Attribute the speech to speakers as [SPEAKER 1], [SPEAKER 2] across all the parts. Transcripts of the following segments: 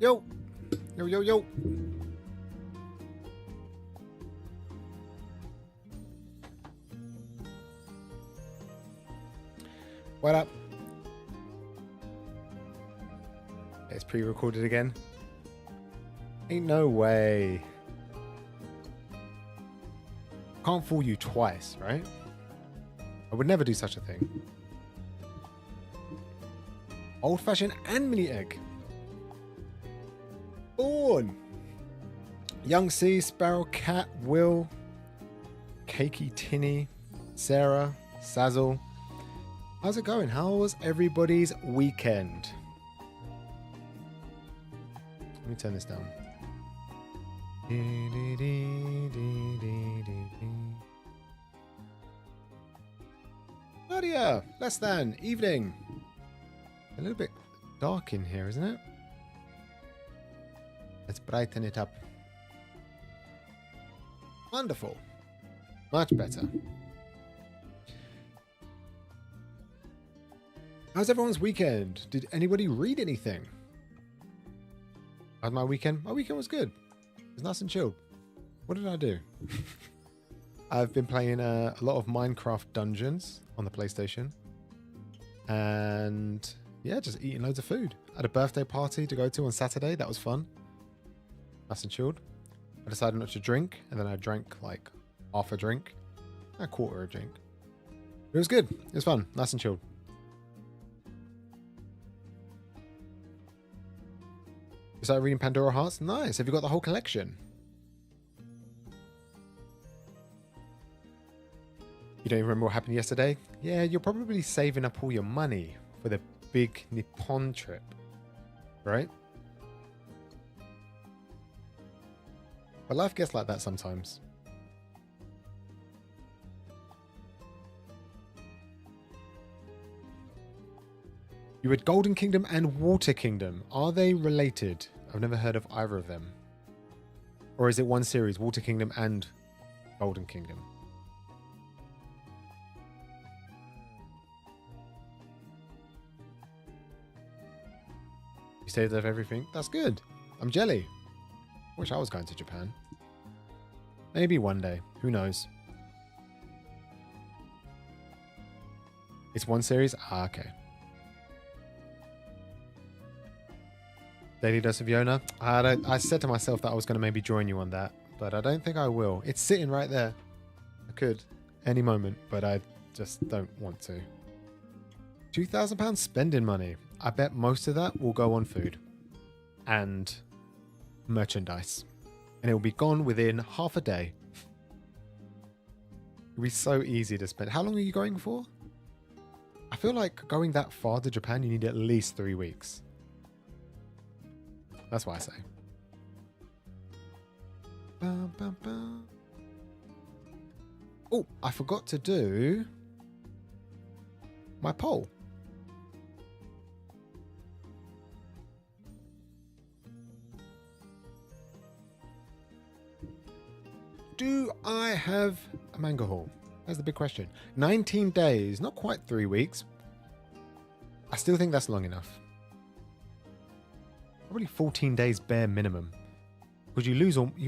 [SPEAKER 1] Yo! Yo, yo, yo! What up? It's pre-recorded again. Ain't no way. Can't fool you twice, right? I would never do such a thing. Old-fashioned and mini egg. Born. Young C, Sparrow, Cat, Will, Cakey, Tinny, Sarah, Sazzle. How's it going? How was everybody's weekend? Let me turn this down. Nadia, less than, evening. A little bit dark in here, isn't it? Let's brighten it up. Wonderful. Much better. How's everyone's weekend? Did anybody read anything? How's my weekend? My weekend was good. It was nice and chilled. What did I do? I've been playing a lot of Minecraft Dungeons on the PlayStation. And yeah, just eating loads of food. I had a birthday party to go to on Saturday. That was fun. Nice and chilled. I decided not to drink. And then I drank like half a drink. A quarter of a drink. It was good. It was fun. Nice and chilled. You started reading Pandora Hearts? Nice. Have you got the whole collection? You don't even remember what happened yesterday? Yeah, you're probably saving up all your money for the big Nippon trip, right? But life gets like that sometimes. You read Golden Kingdom and Water Kingdom. Are they related? I've never heard of either of them. Or is it one series, Water Kingdom and Golden Kingdom? You saved up everything? That's good. I'm jelly. Wish I was going to Japan. Maybe one day. Who knows? It's one series? Ah, okay. Daily Dose of Yona. I said to myself that I was going to maybe join you on that, but I don't think I will. It's sitting right there. I could any moment, but I just don't want to. £2,000 spending money. I bet most of that will go on food and merchandise, and it will be gone within half a day. It'll be so easy to spend. How long are you going for? I feel like going that far to Japan, you need at least 3 weeks. That's what I say. Oh, I forgot to do my poll. Do I have a manga haul? That's the big question. 19 days, not quite 3 weeks. I still think that's long enough. Probably 14 days bare minimum. Because you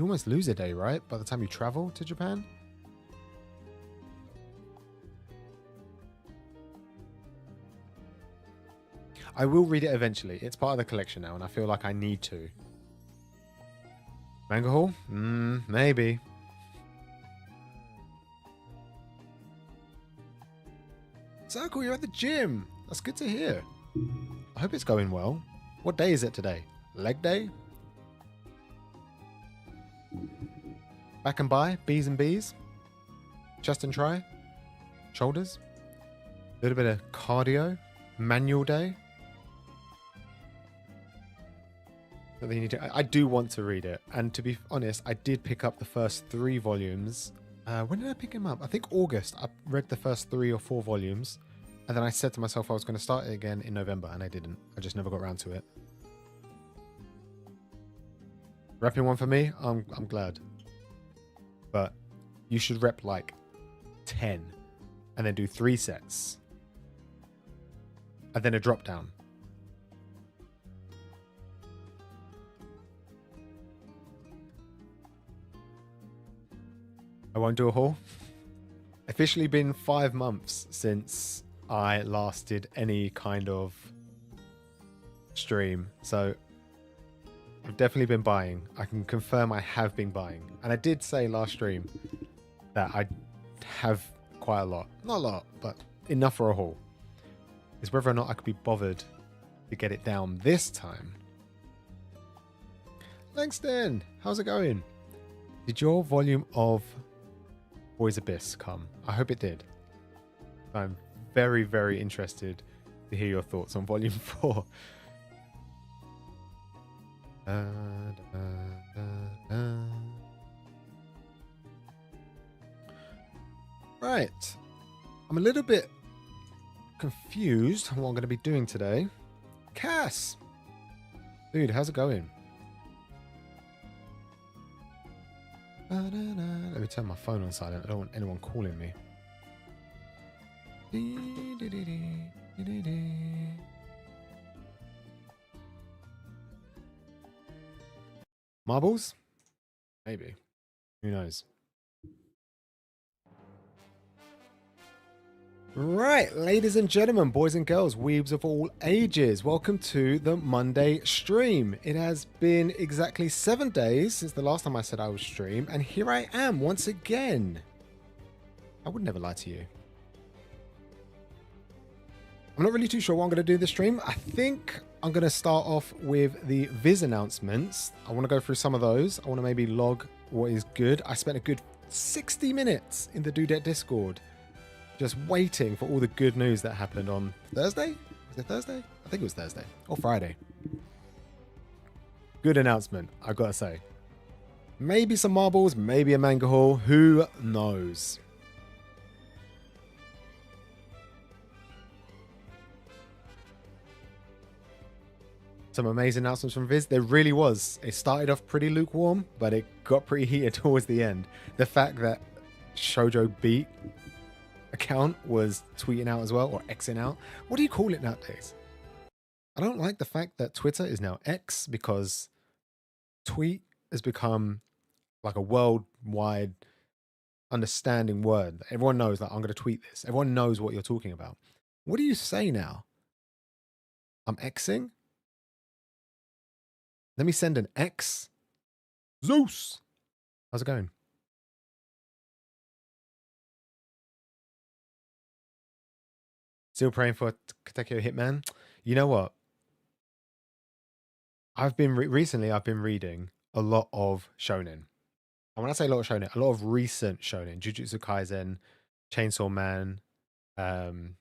[SPEAKER 1] almost lose a day, right? By the time you travel to Japan. I will read it eventually. It's part of the collection now, and I feel like I need to. Manga haul? Maybe. Circle, you're at the gym. That's good to hear. I hope it's going well. What day is it today? Leg day? Back and by, B's and B's. Chest and try. Shoulders. A little bit of cardio. Manual day. I do want to read it. And to be honest, I did pick up the first 3 volumes. When did I pick them up? I think August. I read the first 3 or 4 volumes. And then I said to myself I was going to start it again in November. And I didn't. I just never got around to it. Repping one for me? I'm glad. But you should rep like 10. And then do 3 sets. And then a drop down. I won't do a haul. Officially been 5 months since I last did any kind of stream. So I've definitely been buying. I can confirm I have been buying. And I did say last stream that I have quite a lot. Not a lot, but enough for a haul. It's whether or not I could be bothered to get it down this time. Langston, how's it going? Did your volume of Boys Abyss come? I hope it did. I'm very, very interested to hear your thoughts on volume 4. Right. I'm a little bit confused on what I'm going to be doing today. Cass! Dude, how's it going? Let me turn my phone on silent. I don't want anyone calling me. Marbles? Maybe. Who knows? Right, ladies and gentlemen, boys and girls, weebs of all ages, welcome to the Monday stream. It has been exactly 7 days since the last time I said I would stream, and here I am once again. I would never lie to you. I'm not really too sure what I'm going to do this stream. I think I'm going to start off with the VIZ announcements. I want to go through some of those. I want to maybe log what is good. I spent a good 60 minutes in the Dudette Discord just waiting for all the good news that happened on Thursday. Was it Thursday? I think it was Thursday or Friday. Good announcement, I've got to say. Maybe some marbles, maybe a manga haul. Who knows? Some amazing announcements from VIZ. There really was. It started off pretty lukewarm, but it got pretty heated towards the end. The fact that Shoujo Beat account was tweeting out as well, or Xing out. What do you call it nowadays? I don't like the fact that Twitter is now X, because tweet has become like a worldwide understanding word. Everyone knows that I'm going to tweet this. Everyone knows what you're talking about. What do you say now? I'm Xing? Let me send an X. Zeus! How's it going? Still praying for Katekyo Hitman. You know what? I've been recently I've been reading a lot of shonen. And when I say a lot of shonen, a lot of recent shonen. Jujutsu Kaisen, Chainsaw Man, Dan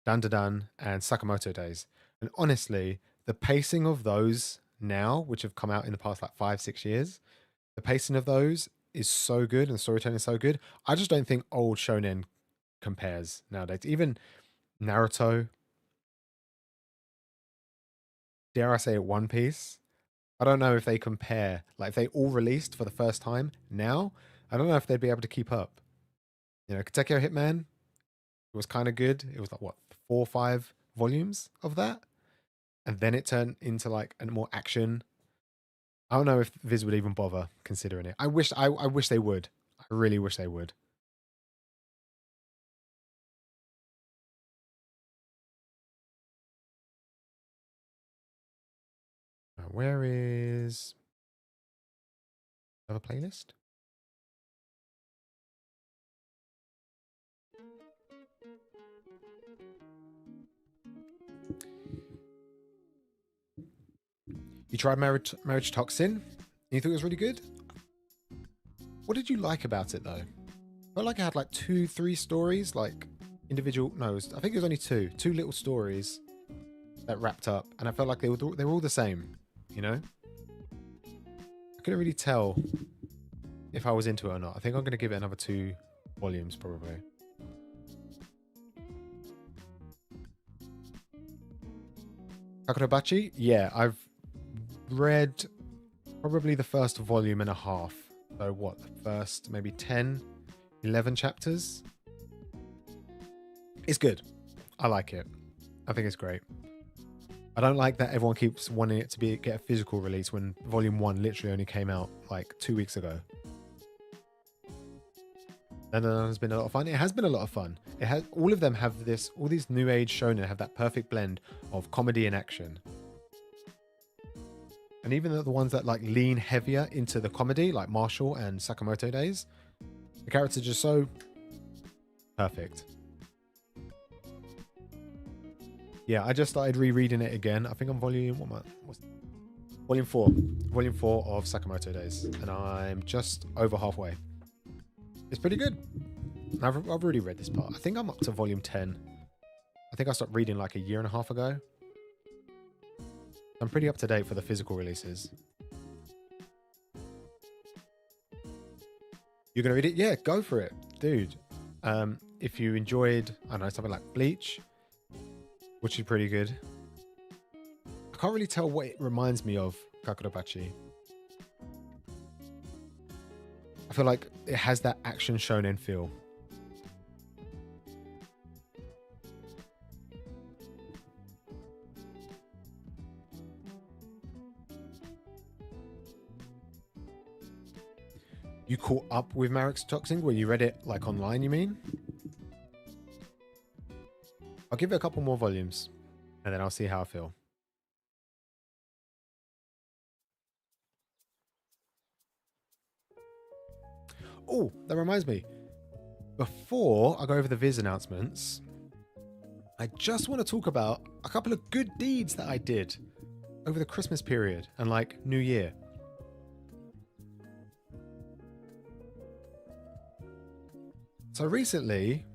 [SPEAKER 1] Dan Dan, and Sakamoto Days. And honestly, the pacing of those now, which have come out in the past like 5-6 years, the pacing of those is so good and the storytelling is so good. I just don't think old shonen compares nowadays. Even Naruto, dare I say it, One Piece. I don't know if they compare. Like if they all released for the first time now, I don't know if they'd be able to keep up. You know, Katekyo Hitman, it was kind of good. It was like what, 4 or 5 volumes of that, and then it turned into like a more action. I don't know if VIZ would even bother considering it. I wish they would. I really wish they would. Where is another playlist? You tried Marriage Toxin and you thought it was really good? What did you like about it though? I felt like it had like 2-3 stories, like individual. No, I think it was only two little stories that wrapped up, and I felt like they were all the same. You know, I couldn't really tell if I was into it or not. I think I'm going to give it another 2 volumes probably. Kakurobachi? Yeah, I've read probably the first volume and a half. So what, the first maybe 10, 11 chapters? It's good. I like it. I think it's great. I don't like that everyone keeps wanting it to get a physical release when volume 1 literally only came out like 2 weeks ago. And has been a lot of fun. It has been a lot of fun. It has, all of them have this, all these new age shonen have that perfect blend of comedy and action. And even the ones that like lean heavier into the comedy, like Marshall and Sakamoto Days, the characters are just so perfect. Yeah, I just started rereading it again. I think I'm volume 4 of Sakamoto Days, and I'm just over halfway. It's pretty good. I've already read this part. I think I'm up to volume 10. I think I stopped reading like a year and a half ago. I'm pretty up to date for the physical releases. You're gonna read it? Yeah, go for it, dude. If you enjoyed, I don't know, something like Bleach, which is pretty good. I can't really tell what it reminds me of, Kakurabachi. I feel like it has that action shonen feel. You caught up with Marek's Toxin when you read it like online, you mean? I'll give it a couple more volumes and then I'll see how I feel. Oh, that reminds me. Before I go over the VIZ announcements, I just want to talk about a couple of good deeds that I did over the Christmas period and like New Year. So recently,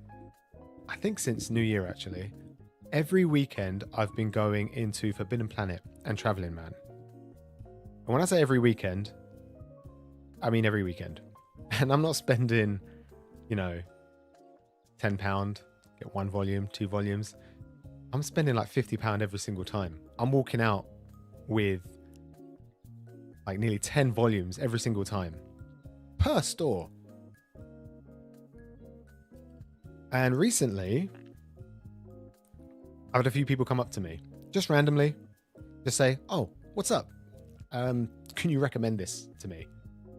[SPEAKER 1] I think since New Year actually, every weekend I've been going into Forbidden Planet and Traveling Man. And when I say every weekend, I mean every weekend. And I'm not spending, you know, £10, get 1 volume, 2 volumes. I'm spending like £50 every single time. I'm walking out with like nearly 10 volumes every single time per store. And recently, I've had a few people come up to me, just randomly, just say, oh, what's up? Can you recommend this to me?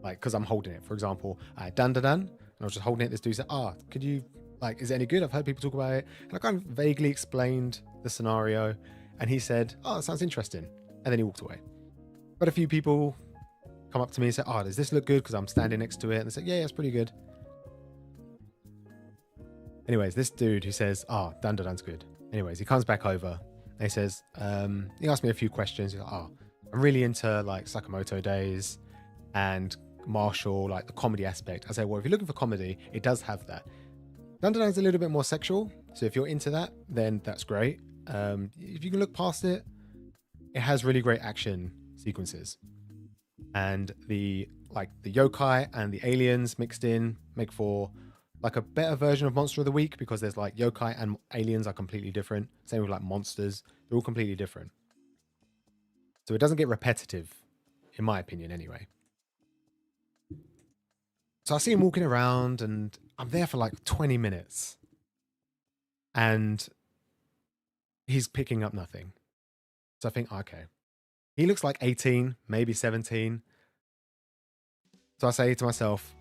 [SPEAKER 1] Like, because I'm holding it. For example, Dan, and I was just holding it. This dude said, could you, like, is it any good? I've heard people talk about it. And I kind of vaguely explained the scenario. And he said, oh, that sounds interesting. And then he walked away. But a few people come up to me and say, does this look good? Because I'm standing next to it. And they say, yeah, it's pretty good. Anyways, this dude who says, Dan's good. Anyways, he comes back over and he says, he asked me a few questions. He's like, I'm really into like Sakamoto Days and Marshall, like the comedy aspect. I say, well, if you're looking for comedy, it does have that. Dan's a little bit more sexual. So if you're into that, then that's great. If you can look past it, it has really great action sequences. And the yokai and the aliens mixed in make for like a better version of Monster of the Week, because there's like yokai and aliens are completely different. Same with like monsters. They're all completely different. So it doesn't get repetitive, in my opinion anyway. So I see him walking around and I'm there for like 20 minutes. And he's picking up nothing. So I think, okay. He looks like 18, maybe 17. So I say to myself,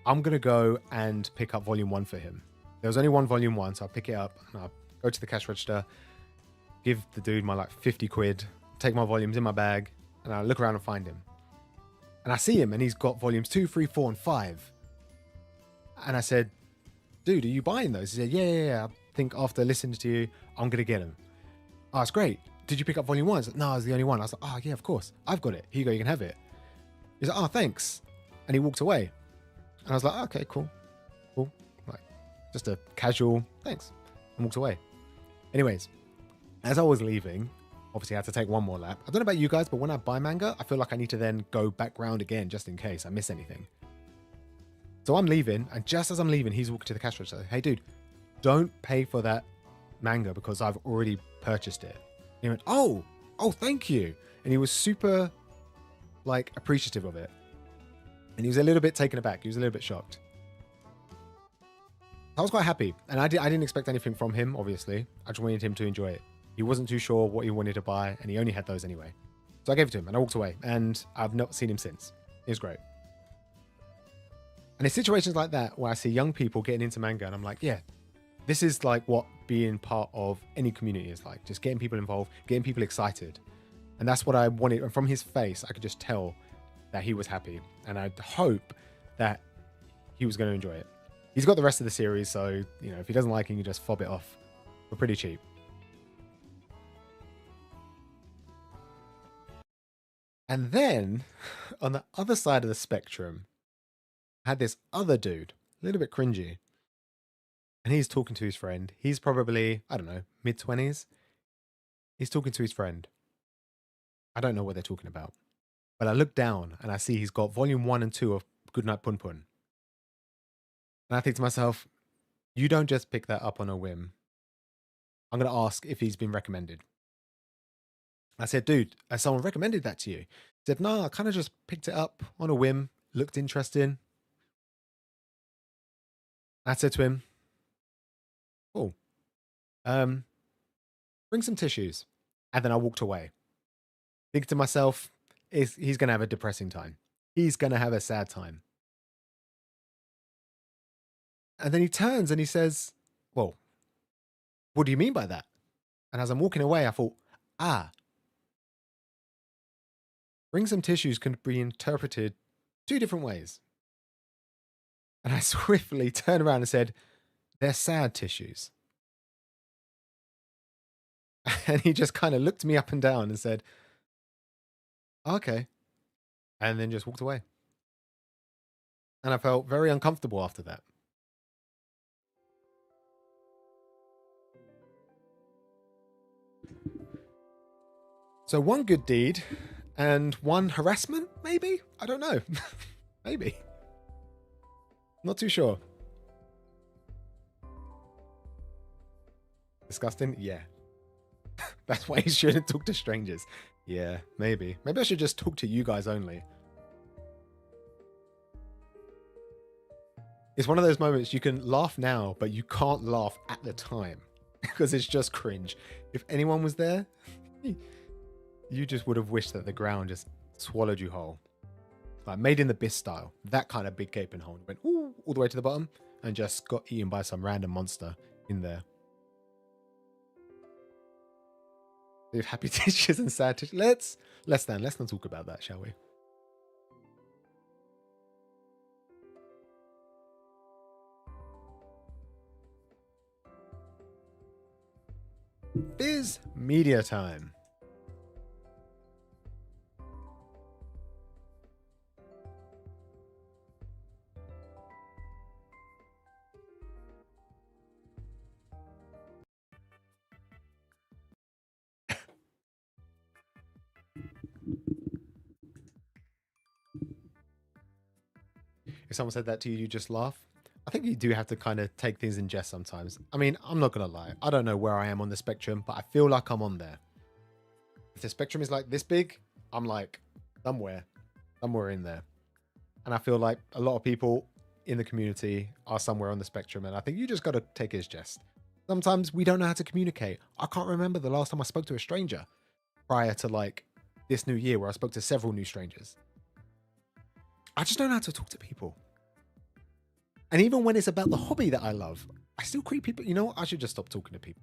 [SPEAKER 1] I'm going to go and pick up volume 1 for him. There was only one volume 1, so I'll pick it up and I'll go to the cash register, give the dude my like 50 quid, take my volumes in my bag, and I look around and find him. And I see him and he's got volumes 2, 3, 4, and 5. And I said, dude, are you buying those? He said, yeah. I think after listening to you, I'm going to get them. Oh, it's great. Did you pick up volume 1? I said, no, I was the only one. I was like, yeah, of course. I've got it. Here you go, you can have it. He's like, thanks. And he walked away. And I was like, okay, cool. Like, just a casual thanks. And walked away. Anyways, as I was leaving, obviously I had to take one more lap. I don't know about you guys, but when I buy manga, I feel like I need to then go back round again just in case I miss anything. So I'm leaving, and just as I'm leaving, he's walking to the cash register. Hey, dude, don't pay for that manga because I've already purchased it. And he went, oh, thank you. And he was super, like, appreciative of it. And he was a little bit taken aback. He was a little bit shocked. I was quite happy. And I didn't expect anything from him, obviously. I just wanted him to enjoy it. He wasn't too sure what he wanted to buy, and he only had those anyway. So I gave it to him, and I walked away. And I've not seen him since. It was great. And it's situations like that where I see young people getting into manga and I'm like, yeah, this is like what being part of any community is like. Just getting people involved, getting people excited. And that's what I wanted. And from his face, I could just tell that he was happy. And I'd hope that he was going to enjoy it. He's got the rest of the series, so, you know, if he doesn't like it, you just fob it off for pretty cheap. And then, on the other side of the spectrum, I had this other dude, a little bit cringy. And he's talking to his friend. He's probably, I don't know, mid-20s. He's talking to his friend. I don't know what they're talking about. But I look down and I see he's got volume 1 and 2 of Goodnight Pun Pun. And I think to myself, you don't just pick that up on a whim. I'm going to ask if he's been recommended. I said, dude, has someone recommended that to you? He said, no, I kind of just picked it up on a whim. Looked interesting. I said to him, oh, bring some tissues. And then I walked away. Thinking to myself, he's going to have a depressing time. He's going to have a sad time. And then he turns and he says, well, what do you mean by that? And as I'm walking away, I thought, bring some tissues can be interpreted 2 different ways. And I swiftly turned around and said, they're sad tissues. And he just kind of looked me up and down and said, okay. And then just walked away. And I felt very uncomfortable after that. So 1 good deed and 1 harassment, maybe? I don't know. Maybe. Not too sure. Disgusting? Yeah. That's why you shouldn't talk to strangers. Yeah, maybe. Maybe I should just talk to you guys only. It's one of those moments you can laugh now, but you can't laugh at the time because it's just cringe. If anyone was there, you just would have wished that the ground just swallowed you whole. Like Made in the Abyss style. That kind of big gaping hole. Went all the way to the bottom and just got eaten by some random monster in there. They have happy tissues and sad tissues. Let's not talk about that, shall we? VIZ media time. If someone said that to you, you just laugh. I think you do have to kind of take things in jest sometimes. I mean, I'm not going to lie. I don't know where I am on the spectrum, but I feel like I'm on there. If the spectrum is like this big, I'm like somewhere in there. And I feel like a lot of people in the community are somewhere on the spectrum. And I think you just got to take it as jest. Sometimes we don't know how to communicate. I can't remember the last time I spoke to a stranger prior to like this new year where I spoke to several new strangers. I just don't know how to talk to people. And even when it's about the hobby that I love, I still greet people. You know what? I should just stop talking to people.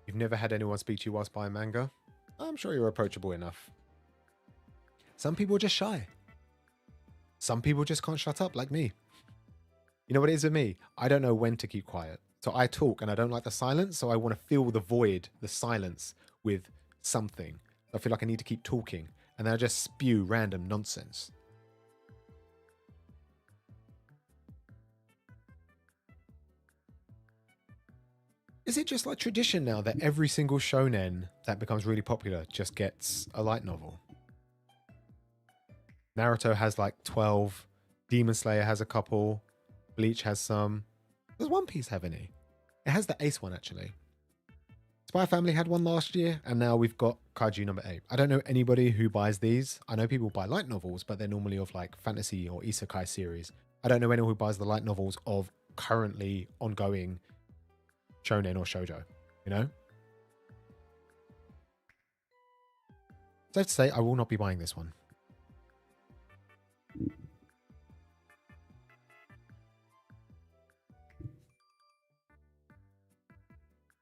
[SPEAKER 1] You've never had anyone speak to you whilst buying manga? I'm sure you're approachable enough. Some people are just shy. Some people just can't shut up like me. You know what it is with me? I don't know when to keep quiet. So I talk and I don't like the silence. So I want to fill the void, the silence with something. I feel like I need to keep talking. And then I just spew random nonsense. Is it just like tradition now that every single shonen that becomes really popular just gets a light novel? Naruto has like 12. Demon Slayer has a couple. Bleach has some. Does One Piece have any? It has the Ace one, actually. Spy Family had one last year, and now we've got Kaiju number 8. I don't know anybody who buys these. I know people buy light novels, but they're normally of like fantasy or isekai series. I don't know anyone who buys the light novels of currently ongoing shonen or shoujo, you know? Safe to say, I will not be buying this one.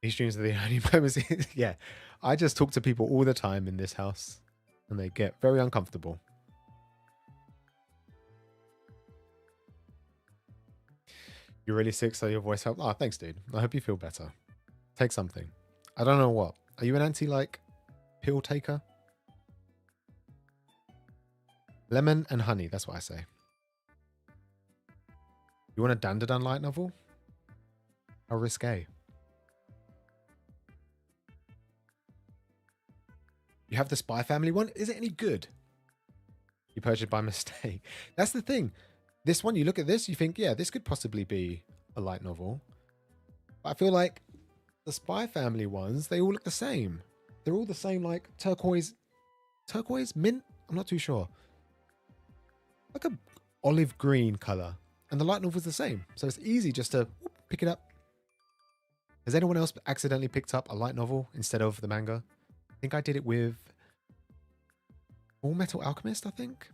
[SPEAKER 1] These streams are the only moments. Yeah, I just talk to people all the time in this house, and they get very uncomfortable. You're really sick, so your voice helped. Oh, thanks, dude. I hope you feel better. Take something. I don't know what. Are you an like pill taker? Lemon and honey. That's what I say. You want a Dandadan light novel? How risque. You have the Spy Family one? Is it any good? You purchased by mistake. That's the thing. This one, you look at this, you think, yeah, this could possibly be a light novel. But I feel like the Spy Family ones, they all look the same. They're all the same, like turquoise, mint? I'm not too sure. Like a olive green color. And the light novel's the same. So it's easy just to pick it up. Has anyone else accidentally picked up a light novel instead of the manga? I think I did it with Full Metal Alchemist, I think.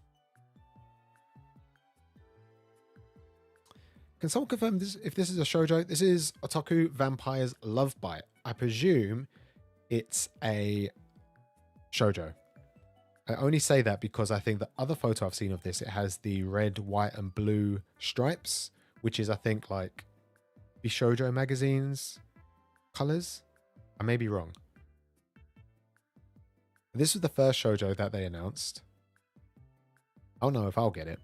[SPEAKER 1] Can someone confirm this, if this is a shoujo? This is Otaku Vampire's Love Bite. I presume it's a shoujo. I only say that because I think the other photo I've seen of this, it has the red, white, and blue stripes, which is, I think, like the shoujo magazine's colors. I may be wrong. This was the first shoujo that they announced. I don't know if I'll get it.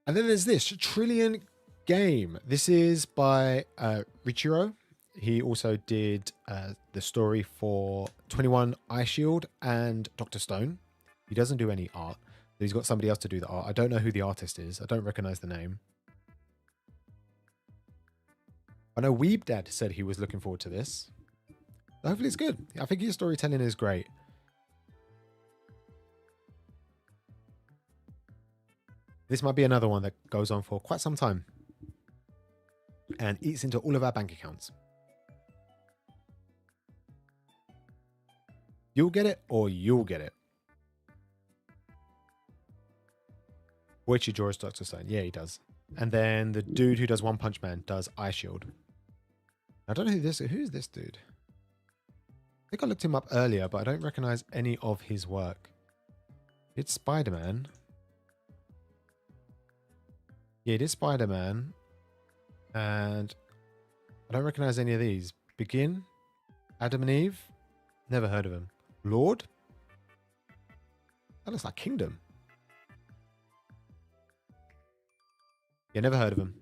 [SPEAKER 1] And then there's this Trillion Game. This is by Richiro. He also did the story for 21 Eye Shield and Dr. Stone. He doesn't do any art. He's got somebody else to do the art. I don't know who the artist is. I don't recognize the name. I know Weeb Dad said he was looking forward to this. Hopefully it's good. I think his storytelling is great. This might be another one that goes on for quite some time and eats into all of our bank accounts. You'll get it or you'll get it. Boichi draws Dr. Stone. Yeah, he does. And then the dude who does One Punch Man does Eye Shield. I don't know who's this dude? I think I looked him up earlier, but I don't recognize any of his work. It's Spider-Man. Yeah, it is Spider-Man. And I don't recognize any of these. Begin? Adam and Eve? Never heard of him. Lord? That looks like Kingdom. Yeah, never heard of him.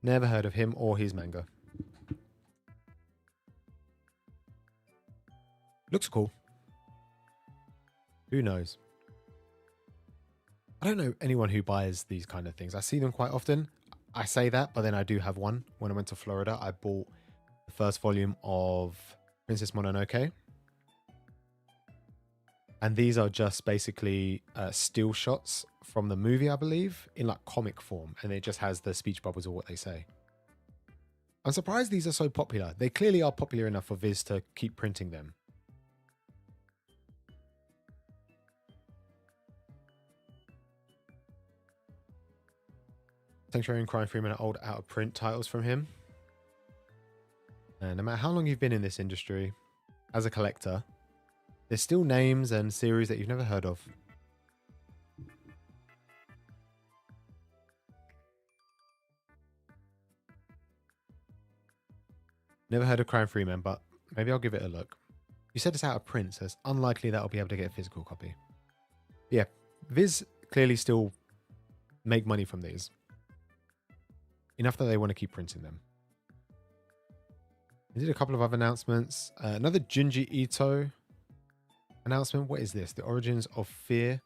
[SPEAKER 1] Never heard of him or his manga. Looks cool. Who knows? I don't know anyone who buys these kind of things. I see them quite often. I say that, but then I do have one. When I went to Florida, I bought the first volume of Princess Mononoke. And these are just basically still shots from the movie, I believe, in like comic form. And it just has the speech bubbles of what they say. I'm surprised these are so popular. They clearly are popular enough for VIZ to keep printing them. Sanctuary and Crime Freeman are old out of print titles from him. And no matter how long you've been in this industry, as a collector, there's still names and series that you've never heard of. Never heard of Crime Freeman, but maybe I'll give it a look. You said it's out of print, so it's unlikely that I'll be able to get a physical copy. Yeah, VIZ clearly still make money from these. Enough that they want to keep printing them. They did a couple of other announcements. Another Junji Ito announcement. What is this? The Origins of Fear.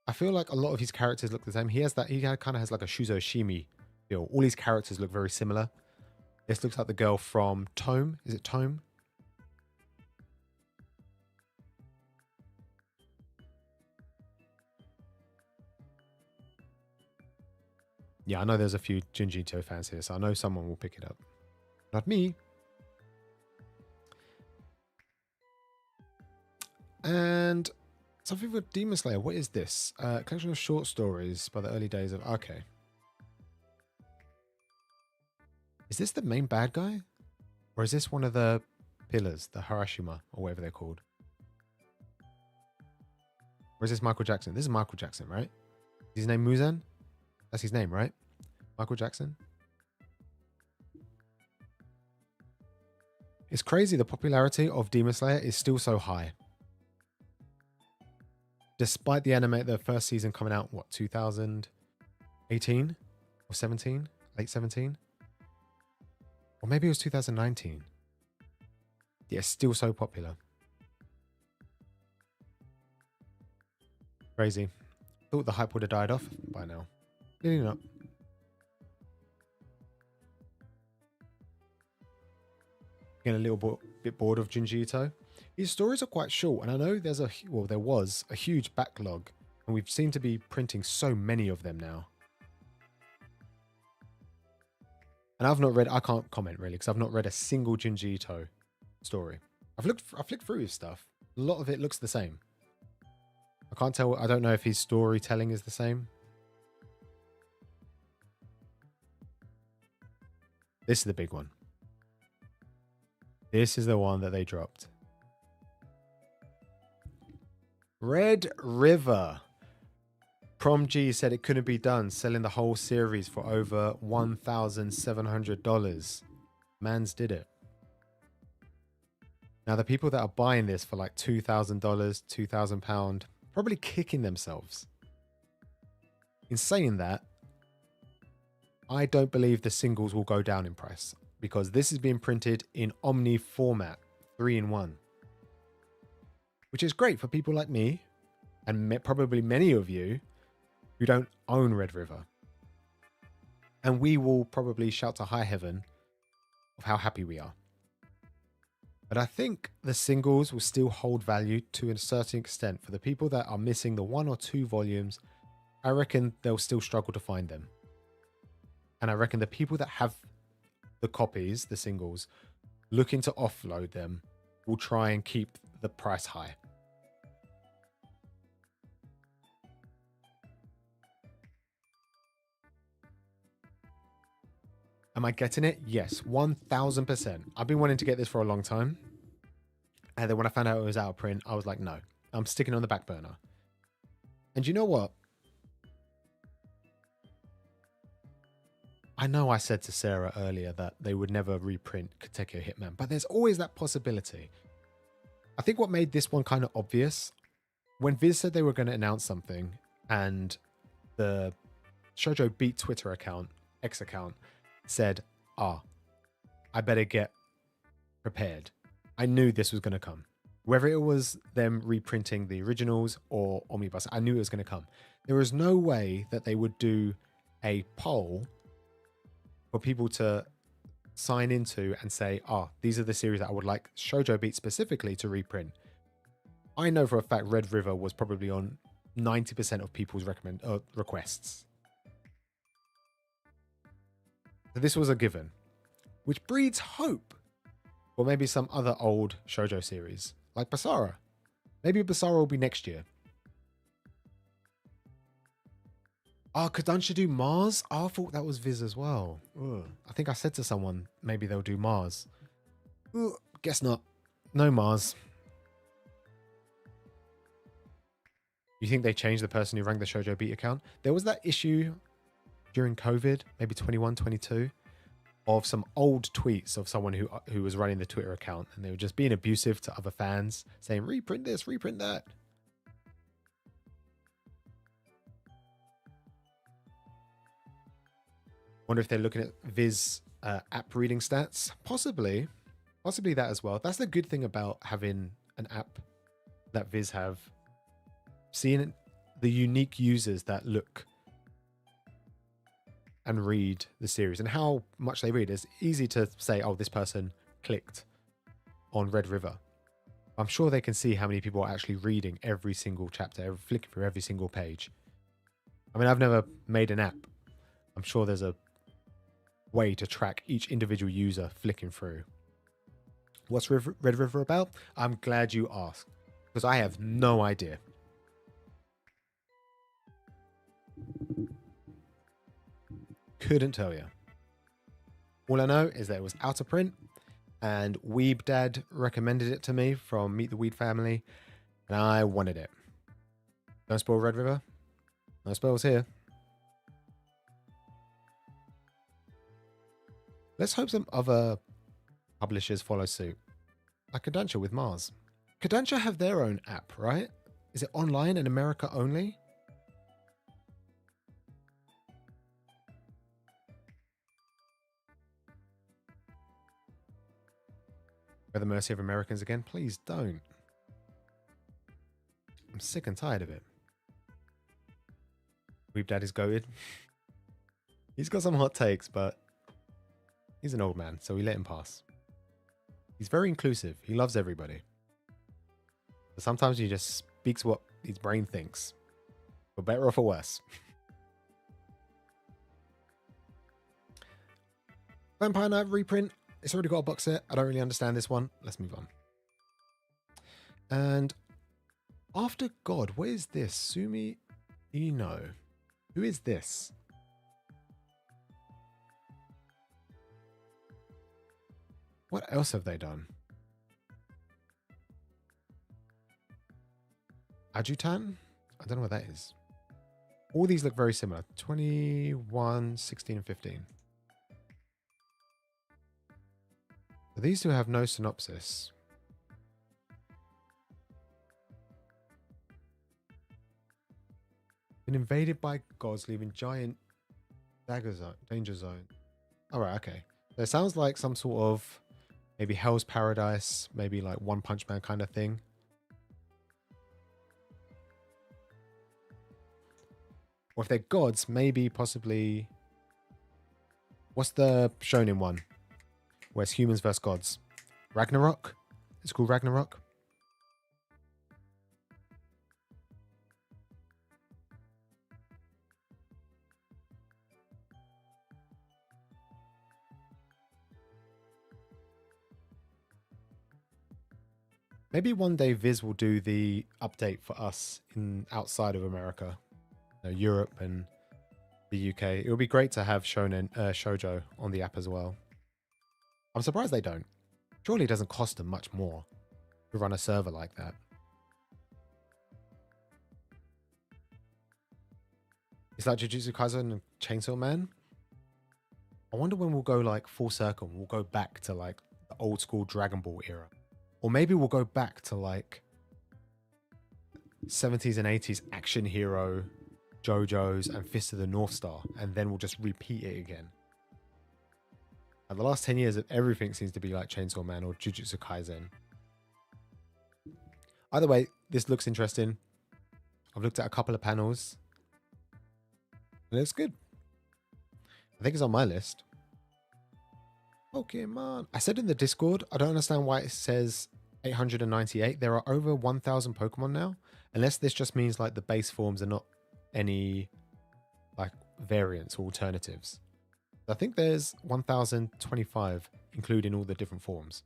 [SPEAKER 1] I feel like a lot of his characters look the same. He kind of has like a Shuzo Shimi feel. All his characters look very similar. This looks like the girl from Tome. Is it Tome? Yeah, I know there's a few Junji Ito fans here, so I know someone will pick it up. Not me. And something for Demon Slayer. What is this? Collection of short stories by the early days of... Okay. Is this the main bad guy? Or is this one of the pillars, the Harashima, or whatever they're called? Or is this Michael Jackson? This is Michael Jackson, right? Is his name Muzan? That's his name, right? Michael Jackson? It's crazy the popularity of Demon Slayer is still so high. Despite the first season coming out, what, 2018 or 17? Late 17? Or maybe it was 2019. Yeah, it's still so popular. Crazy. Thought the hype would have died off by now. Clearly not. Getting a little bit bored of Junji Ito. His stories are quite short, and I know there was a huge backlog, and we've seemed to be printing so many of them now. And I've not read, I can't comment really, because I've not read a single Junji Ito story. I've flicked through his stuff. A lot of it looks the same. I can't tell, I don't know if his storytelling is the same. This is the big one. This is the one that they dropped. Red River. Prom G said it couldn't be done, selling the whole series for over $1,700. Mans did it. Now, the people that are buying this for like $2,000, £2,000, probably kicking themselves. In saying that, I don't believe the singles will go down in price because this is being printed in Omni format, 3-in-1. Which is great for people like me and probably many of you who don't own Red River. And we will probably shout to high heaven of how happy we are. But I think the singles will still hold value to a certain extent. For the people that are missing the 1 or 2 volumes, I reckon they'll still struggle to find them. And I reckon the people that have the copies, the singles, looking to offload them, will try and keep the price high. Am I getting it? Yes, 1000%. I've been wanting to get this for a long time. And then when I found out it was out of print, I was like, no, I'm sticking on the back burner. And you know what? I know I said to Sarah earlier that they would never reprint Katekyo Hitman, but there's always that possibility. I think what made this one kind of obvious, when VIZ said they were going to announce something and the Shoujo Beat Twitter account, X account, said, I better get prepared. I knew this was going to come. Whether it was them reprinting the originals or Omnibus, I knew it was going to come. There was no way that they would do a poll for people to sign into and say, these are the series that I would like Shoujo Beat specifically to reprint. I know for a fact Red River was probably on 90% of people's requests. So this was a given, which breeds hope for maybe some other old Shoujo series, like Basara. Maybe Basara will be next year. Kodansha do Mars? I thought that was Viz as well. Ugh. I think I said to someone, maybe they'll do Mars. Ugh, guess not. No Mars. You think they changed the person who ran the Shoujo Beat account? There was that issue during COVID, maybe 21, 22, of some old tweets of someone who was running the Twitter account, and they were just being abusive to other fans, saying, reprint this, reprint that. Wonder if they're looking at Viz app reading stats. Possibly that as well. That's the good thing about having an app that Viz have. Seeing the unique users that look and read the series and how much they read. It's easy to say, this person clicked on Red River. I'm sure they can see how many people are actually reading every single chapter, flicking through every single page. I mean, I've never made an app I'm sure there's a way to track each individual user flicking through. What's Red River about? I'm glad you asked, because I have no idea. Couldn't tell you. All I know is that it was out of print, and Weeb Dad recommended it to me from Meet the Weed family, and I wanted it. Don't spoil Red River. No spoils here. Let's hope some other publishers follow suit. Like Kodansha with Mars. Kodansha have their own app, right? Is it online in America only? By the mercy of Americans again? Please don't. I'm sick and tired of it. Weeb Dad is goated. He's got some hot takes, but he's an old man, so we let him pass. He's very inclusive. He loves everybody. But sometimes he just speaks what his brain thinks. For better or for worse. Vampire Knight reprint. It's already got a box set. I don't really understand this one. Let's move on. And After God, what is this? Sumi Ino. Who is this? What else have they done? Adjutant? I don't know what that is. All these look very similar. 21, 16, and 15. But these two have no synopsis. Been invaded by gods, leaving giant danger zone. Alright, okay. So it sounds like some sort of maybe Hell's Paradise, maybe like One Punch Man kind of thing. Or if they're gods, maybe possibly... What's the shonen one? Where it's humans versus gods? Ragnarok? It's called Ragnarok? Maybe one day VIZ will do the update for us in outside of America. Europe and the UK. It would be great to have shonen shoujo on the app as well. I'm surprised they don't. Surely it doesn't cost them much more to run a server like that. Is that Jujutsu Kaisen and Chainsaw Man? I wonder when we'll go like full circle. We'll go back to like the old school Dragon Ball era. Or maybe we'll go back to like 70s and 80s action hero JoJo's and Fist of the North Star, and then we'll just repeat it again. And the last 10 years of everything seems to be like Chainsaw Man or Jujutsu Kaisen. Either way, this looks interesting. I've looked at a couple of panels. It looks good. I think it's on my list. Pokemon. I said in the Discord, I don't understand why it says 898. There are over 1,000 Pokemon now. Unless this just means like the base forms are not any like variants or alternatives. I think there's 1,025, including all the different forms.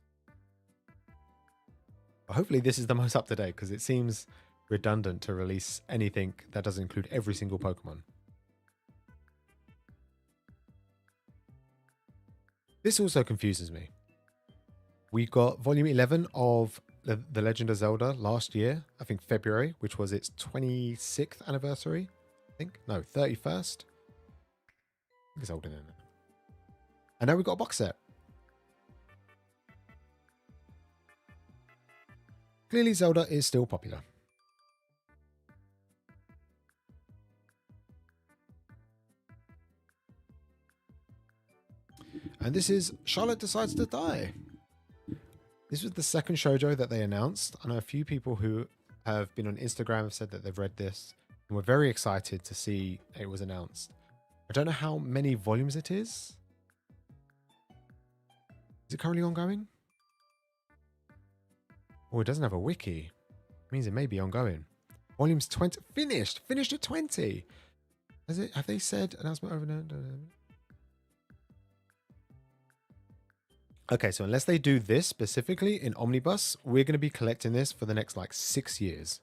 [SPEAKER 1] But hopefully this is the most up to date, because it seems redundant to release anything that doesn't include every single Pokemon. This also confuses me. We got volume 11 of The Legend of Zelda last year, I think February, which was its 26th anniversary. I think. No, 31st. I think it's older than that. And now we've got a box set. Clearly Zelda is still popular. And this is Charlotte Decides to Die. This was the second shoujo that they announced. I know a few people who have been on Instagram have said that they've read this and were very excited to see it was announced. I don't know how many volumes it is. Is it currently ongoing? Oh, it doesn't have a wiki. It means it may be ongoing. Volumes 20. Finished at 20. Have they said announcement over? No. Okay, so unless they do this specifically in Omnibus, we're going to be collecting this for the next like 6 years.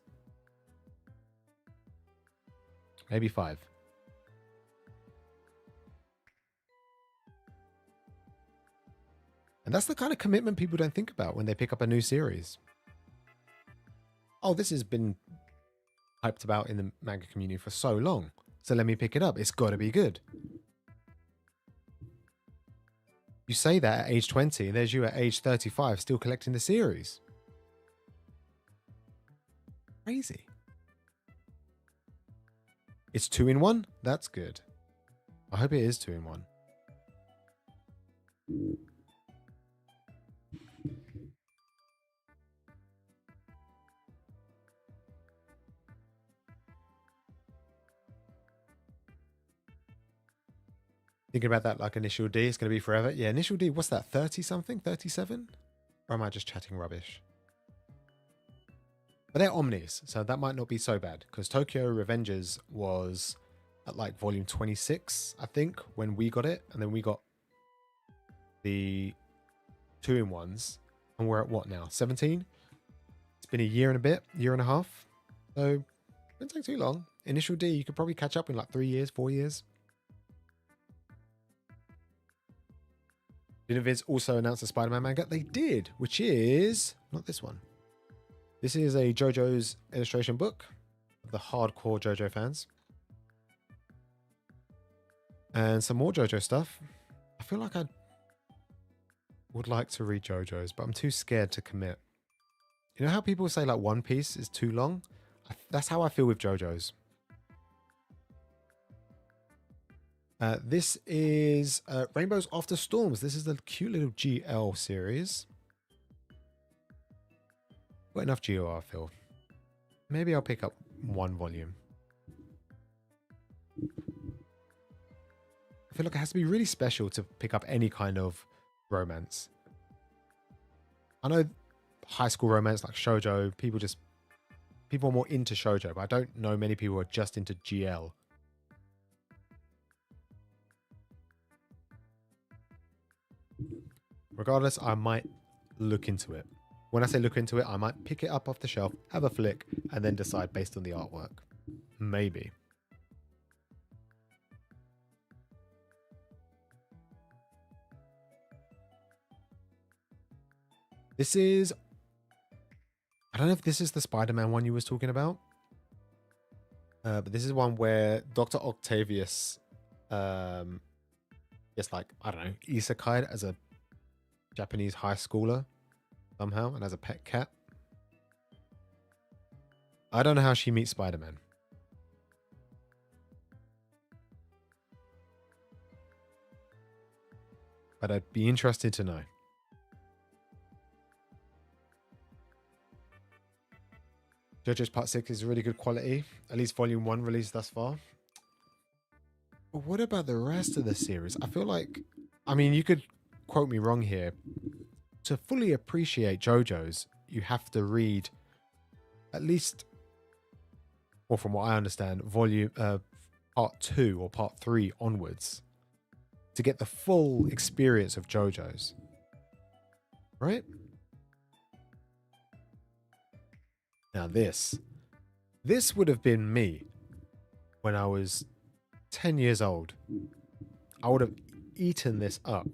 [SPEAKER 1] Maybe 5. And that's the kind of commitment people don't think about when they pick up a new series. Oh, this has been hyped about in the manga community for so long, so let me pick it up. It's got to be good. You say that at age 20, and there's you at age 35 still collecting the series. Crazy. It's 2 in 1? That's good. I hope it is 2 in 1. Thinking about that like Initial D, it's going to be forever. Yeah, Initial D, what's that, 30 something? 37? Or am I just chatting rubbish? But they're Omnis, so that might not be so bad. Because Tokyo Revengers was at like volume 26, I think, when we got it. And then we got the 2-in-1s. And we're at what now? 17? It's been a year and a bit, year and a half. So it didn't take too long. Initial D, you could probably catch up in like 3 years, 4 years. Did VIZ also announce a Spider-Man manga? They did, which is not this one. This is a JoJo's illustration book for the hardcore JoJo fans. And some more JoJo stuff. I feel like I would like to read JoJo's, but I'm too scared to commit. You know how people say like One Piece is too long? That's how I feel with JoJo's. This is Rainbows After Storms. This is the cute little GL series. Got enough GL, I feel. Maybe I'll pick up 1 volume. I feel like it has to be really special to pick up any kind of romance. I know high school romance like shoujo, people are more into shoujo, but I don't know many people who are just into GL. Regardless, I might look into it. When I say look into it, I might pick it up off the shelf, have a flick, and then decide based on the artwork. Maybe. This is... I don't know if this is the Spider-Man one you was talking about. But this is one where Dr. Octavius gets like, I don't know, isekai'd as a Japanese high schooler somehow and as a pet cat. I don't know how she meets Spider-Man. But I'd be interested to know. JoJo's Part 6 is really good quality. At least Volume 1 released thus far. But what about the rest of the series? I feel like... I mean, you could quote me wrong here. To fully appreciate JoJo's, you have to read at least... Or from what I understand, Part 2 or Part 3 onwards. To get the full experience of JoJo's. Right? Now this would have been me when I was 10 years old. I would have eaten this up.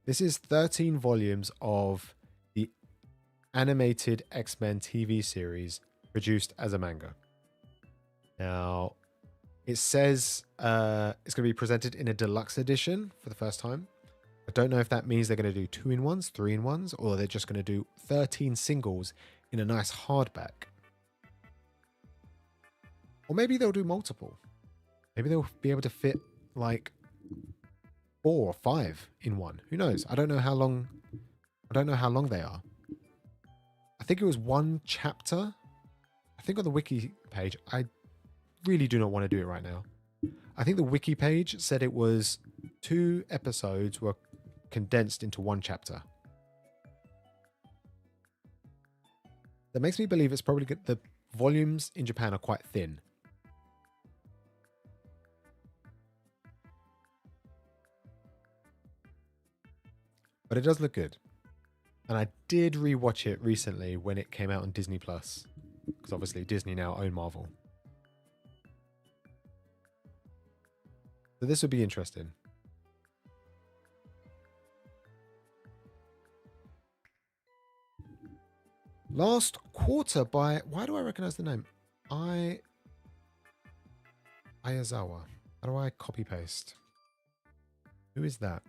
[SPEAKER 1] This is 13 volumes of the animated X-Men TV series produced as a manga. Now, it says it's going to be presented in a deluxe edition for the first time. I don't know if that means they're going to do 2-in-1s, 3-in-1s, or they're just going to do 13 singles in a nice hardback. Or maybe they'll do multiple. Maybe they'll be able to fit like 4 or 5 in one. Who knows? I don't know how long they are. I think it was 1 chapter. I think on the wiki page, I really do not want to do it right now. I think the wiki page said it was 2 episodes were condensed into 1 chapter. That makes me believe it's probably good. The volumes in Japan are quite thin. but it does look good. And I did rewatch it recently when it came out on Disney Plus, because obviously Disney now own Marvel. So this would be interesting. Last Quarter by, why do I recognize the name? Ayazawa. How do I copy paste? Who is that?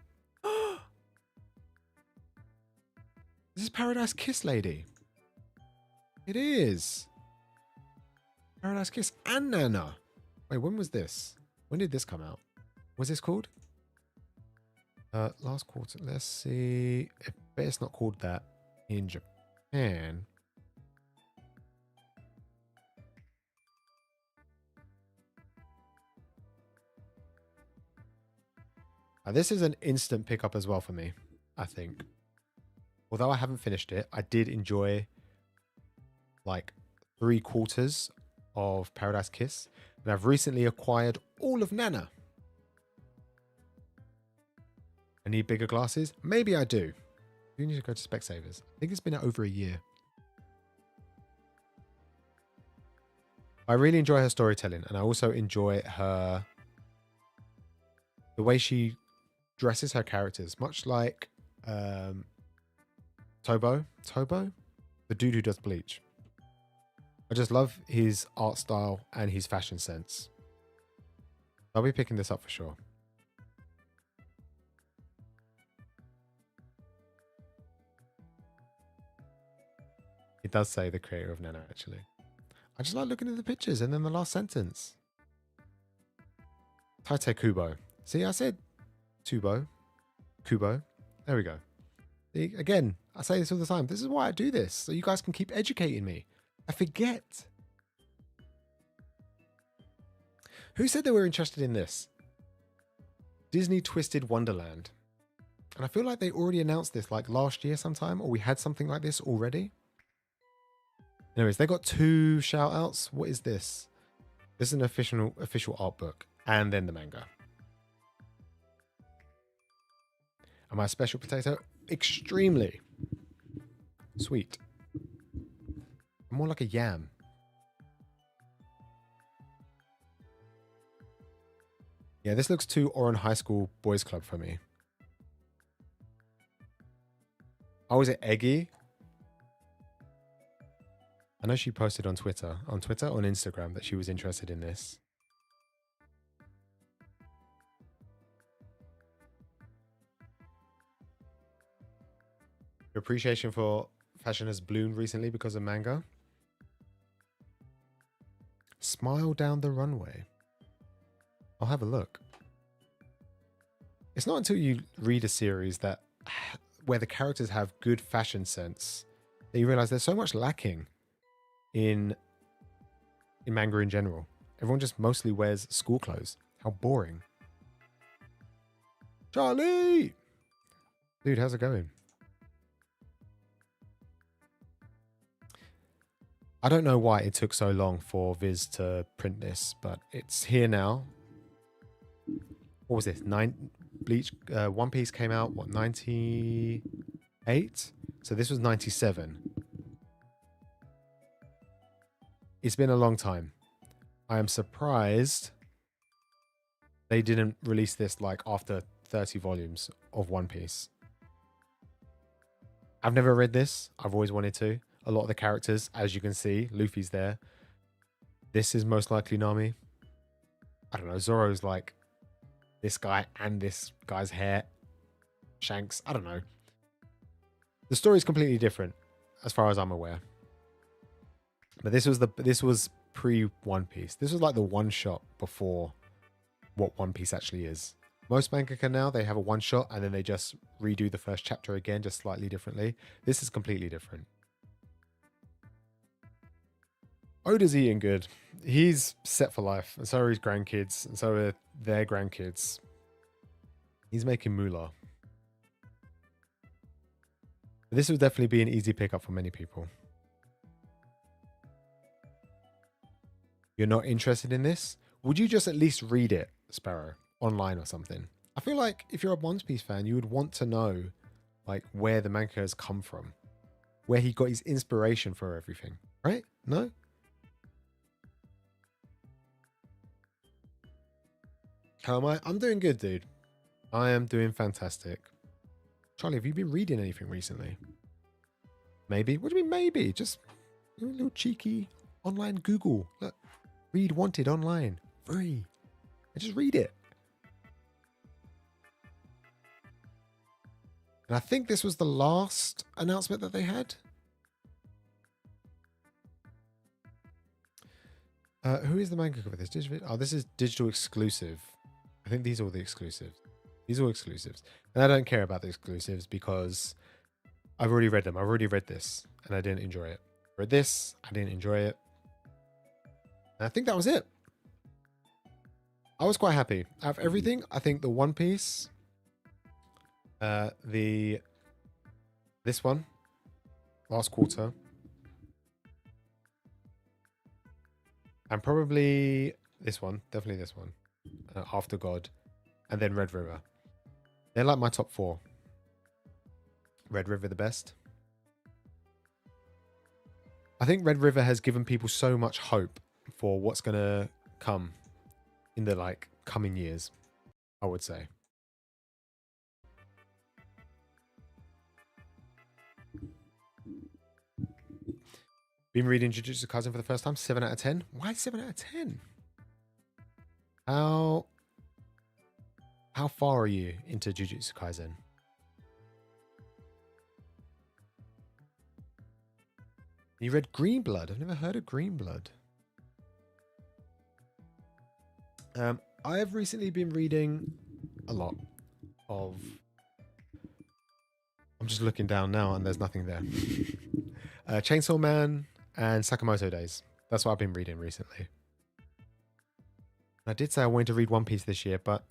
[SPEAKER 1] This is Paradise Kiss Lady. It is. Paradise Kiss and Nana. Wait, when was this? When did this come out? Was this called? Last Quarter. Let's see. I bet it's not called that in Japan. This is an instant pickup as well for me, I think. Although I haven't finished it, I did enjoy like 3/4 of Paradise Kiss. And I've recently acquired all of Nana. I need bigger glasses? Maybe I do. You need to go to Specsavers. I think it's been over a year. I really enjoy her storytelling, and I also enjoy the way she dresses her characters, much like Tobo, the dude who does Bleach. I just love his art style and his fashion sense. I'll be picking this up for sure. It does say the creator of Nana, actually. I just like looking at the pictures and then the last sentence. Taite Kubo. See, I said Tubo. Kubo. There we go. See, again, I say this all the time. This is why I do this, so you guys can keep educating me. I forget. Who said they were interested in this? Disney Twisted Wonderland. And I feel like they already announced this like last year sometime, or we had something like this already. Anyways, they got 2 shout outs. What is this? This is an official art book. And then the manga. Am I a special potato? Extremely. Sweet. I'm more like a yam. Yeah, this looks too Oran High School Boys Club for me. Oh, is it Eggy? I know she posted on Twitter, on Instagram, that she was interested in this. Your appreciation for fashion has bloomed recently because of manga. Smile Down the Runway. I'll have a look. It's not until you read a series that where the characters have good fashion sense that you realize there's so much lacking in manga in general. Everyone just mostly wears school clothes. How boring. Charlie! Dude, how's it going? I don't know why it took so long for VIZ to print this, but it's here now. What was this? One Piece came out, what, 98? So this was 97. It's been a long time. I am surprised they didn't release this like after 30 volumes of One Piece. I've never read this. I've always wanted to. A lot of the characters, as you can see, Luffy's there. This is most likely Nami. I don't know. Zoro's like this guy and this guy's hair. Shanks. I don't know. The story is completely different as far as I'm aware. But this was pre One Piece. This was like the one shot before what One Piece actually is. Most mangaka now, they have a one shot and then they just redo the first chapter again, just slightly differently. This is completely different. Oda's eating good. He's set for life, and so are his grandkids, and so are their grandkids. He's making moolah. This would definitely be an easy pickup for many people. You're not interested in this? Would you just at least read it, Sparrow, online or something? I feel like if you're a One Piece fan, you would want to know like where the manga has come from, where he got his inspiration for everything, right? No? How am I? I'm doing good, dude. I am doing fantastic. Charlie, have you been reading anything recently? Maybe? What do you mean maybe? Just a little cheeky online Google. Look, read wanted online. Free. And just read it. And I think this was the last announcement that they had. Who is the manga for this? Oh, this is digital exclusive. I think these are all the exclusives. These are all exclusives. And I don't care about the exclusives because I've already read them. I've already read this and I didn't enjoy it. Read this, I didn't enjoy it. And I think that was it. I was quite happy. Out of everything, I think the One Piece, this one, last quarter, and probably this one, definitely this one, After God, and then Red River. They're like my top 4. Red River the best. I think Red River has given people so much hope for what's going to come in the like coming years, I would say. Been reading Jujutsu Kaisen for the first time. 7 out of 10. Why 7 out of 10? How far are you into Jujutsu Kaisen? You read Green Blood? I've never heard of Green Blood. I have recently been reading a lot of... I'm just looking down now and there's nothing there. Chainsaw Man and Sakamoto Days. That's what I've been reading recently. I did say I wanted to read One Piece this year, but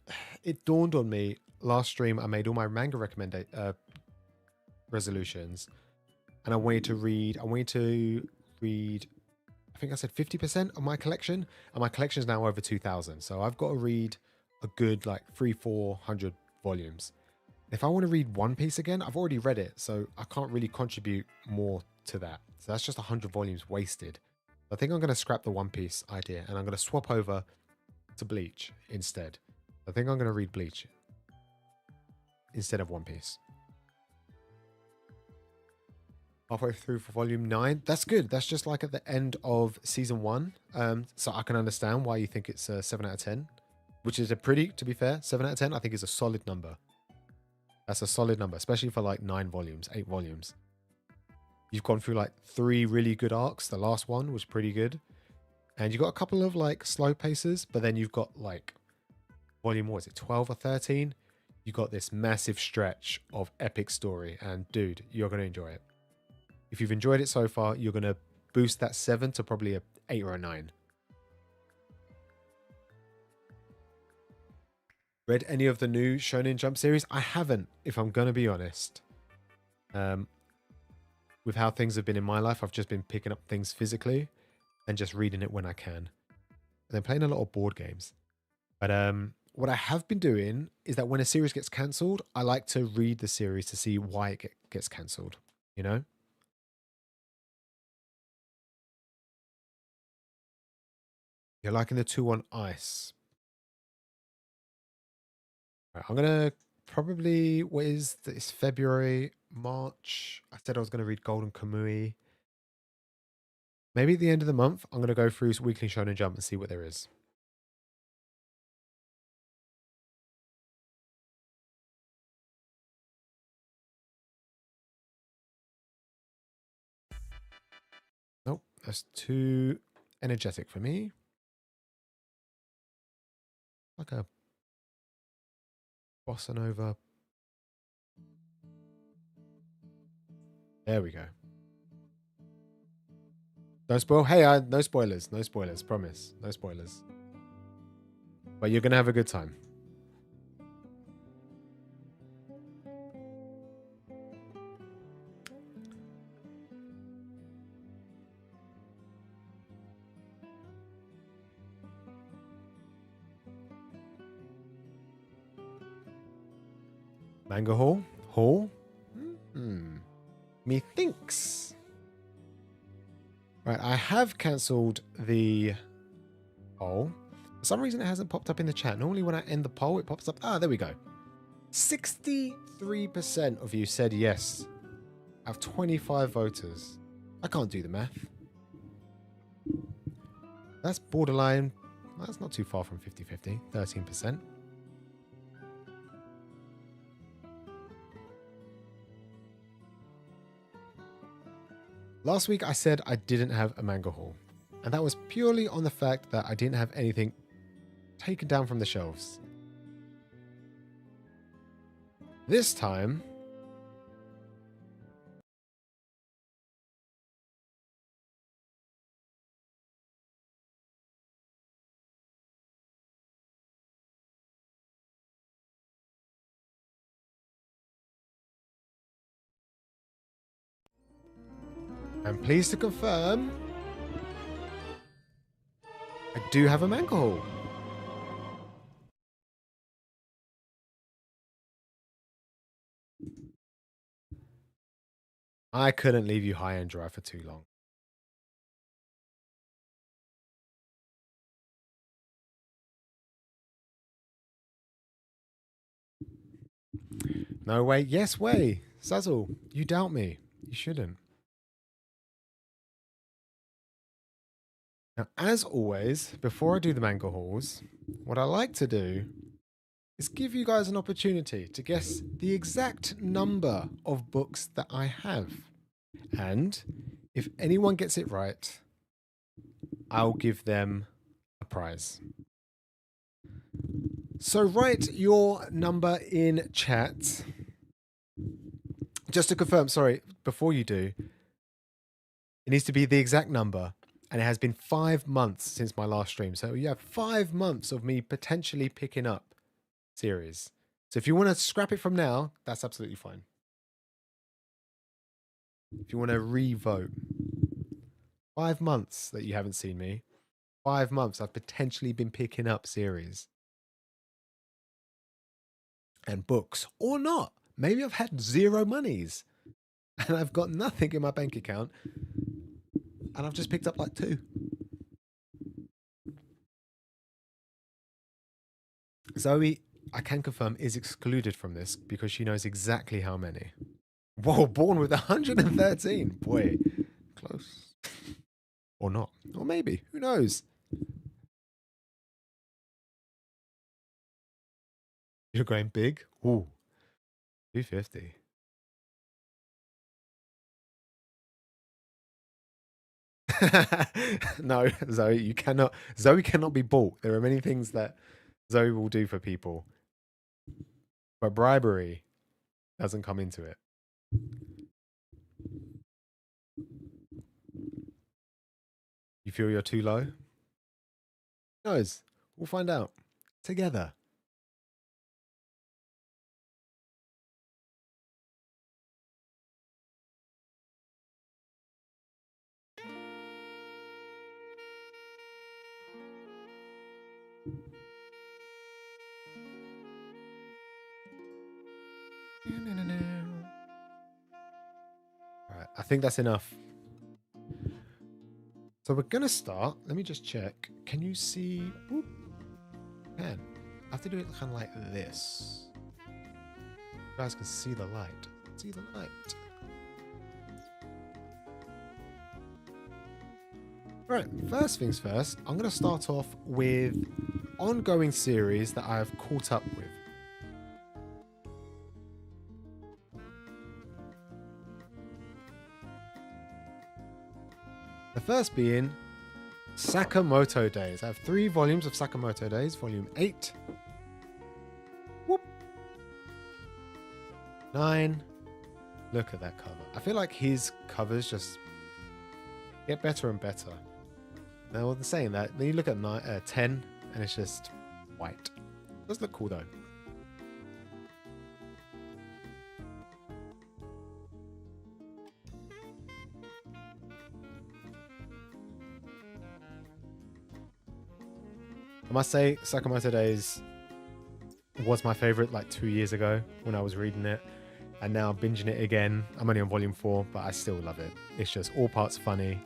[SPEAKER 1] it dawned on me last stream I made all my manga resolutions, and I wanted to read. I think I said 50% of my collection, and my collection is now over 2,000. So I've got to read a good like 300-400 volumes. If I want to read One Piece again, I've already read it, so I can't really contribute more to that. So that's just 100 volumes wasted. I think I'm going to scrap the One Piece idea, and I'm going to swap over to Bleach instead. I think I'm going to read Bleach instead of One Piece. Halfway through for volume 9. That's good. That's just like at the end of season 1. So I can understand why you think it's a 7 out of 10, which is a pretty, to be fair, 7 out of 10 I think is a solid number. That's a solid number, especially for like 9 volumes, 8 volumes. You've gone through like 3 really good arcs. The last one was pretty good. And you've got a couple of like slow paces, but then you've got like volume, what is it, 12 or 13? You've got this massive stretch of epic story, and dude, you're going to enjoy it. If you've enjoyed it so far, you're going to boost that 7 to probably a 8 or a 9. Read any of the new Shonen Jump series? I haven't, if I'm going to be honest. With how things have been in my life, I've just been picking up things physically and just reading it when I can. And then playing a lot of board games. But what I have been doing is that when a series gets cancelled, I like to read the series to see why it gets cancelled, you know? You're liking the 2 on Ice. Right, I'm going to probably, what is this, February, March? I said I was going to read Golden Kamui. Maybe at the end of the month, I'm going to go through Weekly Shonen Jump and see what there is. Nope, that's too energetic for me. Like a bossa nova. There we go. Don't spoil. Hey, no spoilers. No spoilers. Promise. No spoilers. But you're going to have a good time. Manga Haul? Haul? me thinks. Right, I have cancelled the poll. For some reason, it hasn't popped up in the chat. Normally, when I end the poll, it pops up. Ah, there we go. 63% of you said yes. I have 25 voters. I can't do the math. That's borderline. That's not too far from 50-50. 13%. Last week, I said I didn't have a manga haul. And that was purely on the fact that I didn't have anything taken down from the shelves. This time, I'm pleased to confirm I do have a manga haul. I couldn't leave you high and dry for too long. No way. Yes way. Sazzle, you doubt me. You shouldn't. Now, as always, before I do the manga hauls, what I like to do is give you guys an opportunity to guess the exact number of books that I have. And if anyone gets it right, I'll give them a prize. So write your number in chat. Just to confirm, sorry, before you do, it needs to be the exact number. And it has been 5 months since my last stream. So you have 5 months of me potentially picking up series. So if you want to scrap it from now, that's absolutely fine. If you want to re-vote. 5 months that you haven't seen me. 5 months I've potentially been picking up series. And books. Or not. Maybe I've had 0 monies. And I've got nothing in my bank account. And I've just picked up like 2. Zoe, I can confirm, is excluded from this because she knows exactly how many. Whoa, born with 113. Boy, close. Or not. Or maybe. Who knows? You're going big? Ooh. 250. No, Zoe, you cannot. Zoe cannot be bought. There are many things that Zoe will do for people. But bribery doesn't come into it. You feel you're too low? Who knows? We'll find out together. All right, I think that's enough. So we're going to start. Let me just check. Can you see? Whoop. Man, I have to do it kind of like this. You guys can see the light. See the light. Right, first things first, I'm going to start off with ongoing series that I have caught up with. The first being Sakamoto Days. I have 3 volumes of Sakamoto Days, volume 8. Whoop. 9. Look at that cover. I feel like his covers just get better and better. Now, with saying that, then you look at 10 and it's just white. It does look cool though. I must say, Sakamoto Days was my favorite like 2 years ago when I was reading it. And now I'm binging it again. I'm only on volume 4, but I still love it. It's just all parts funny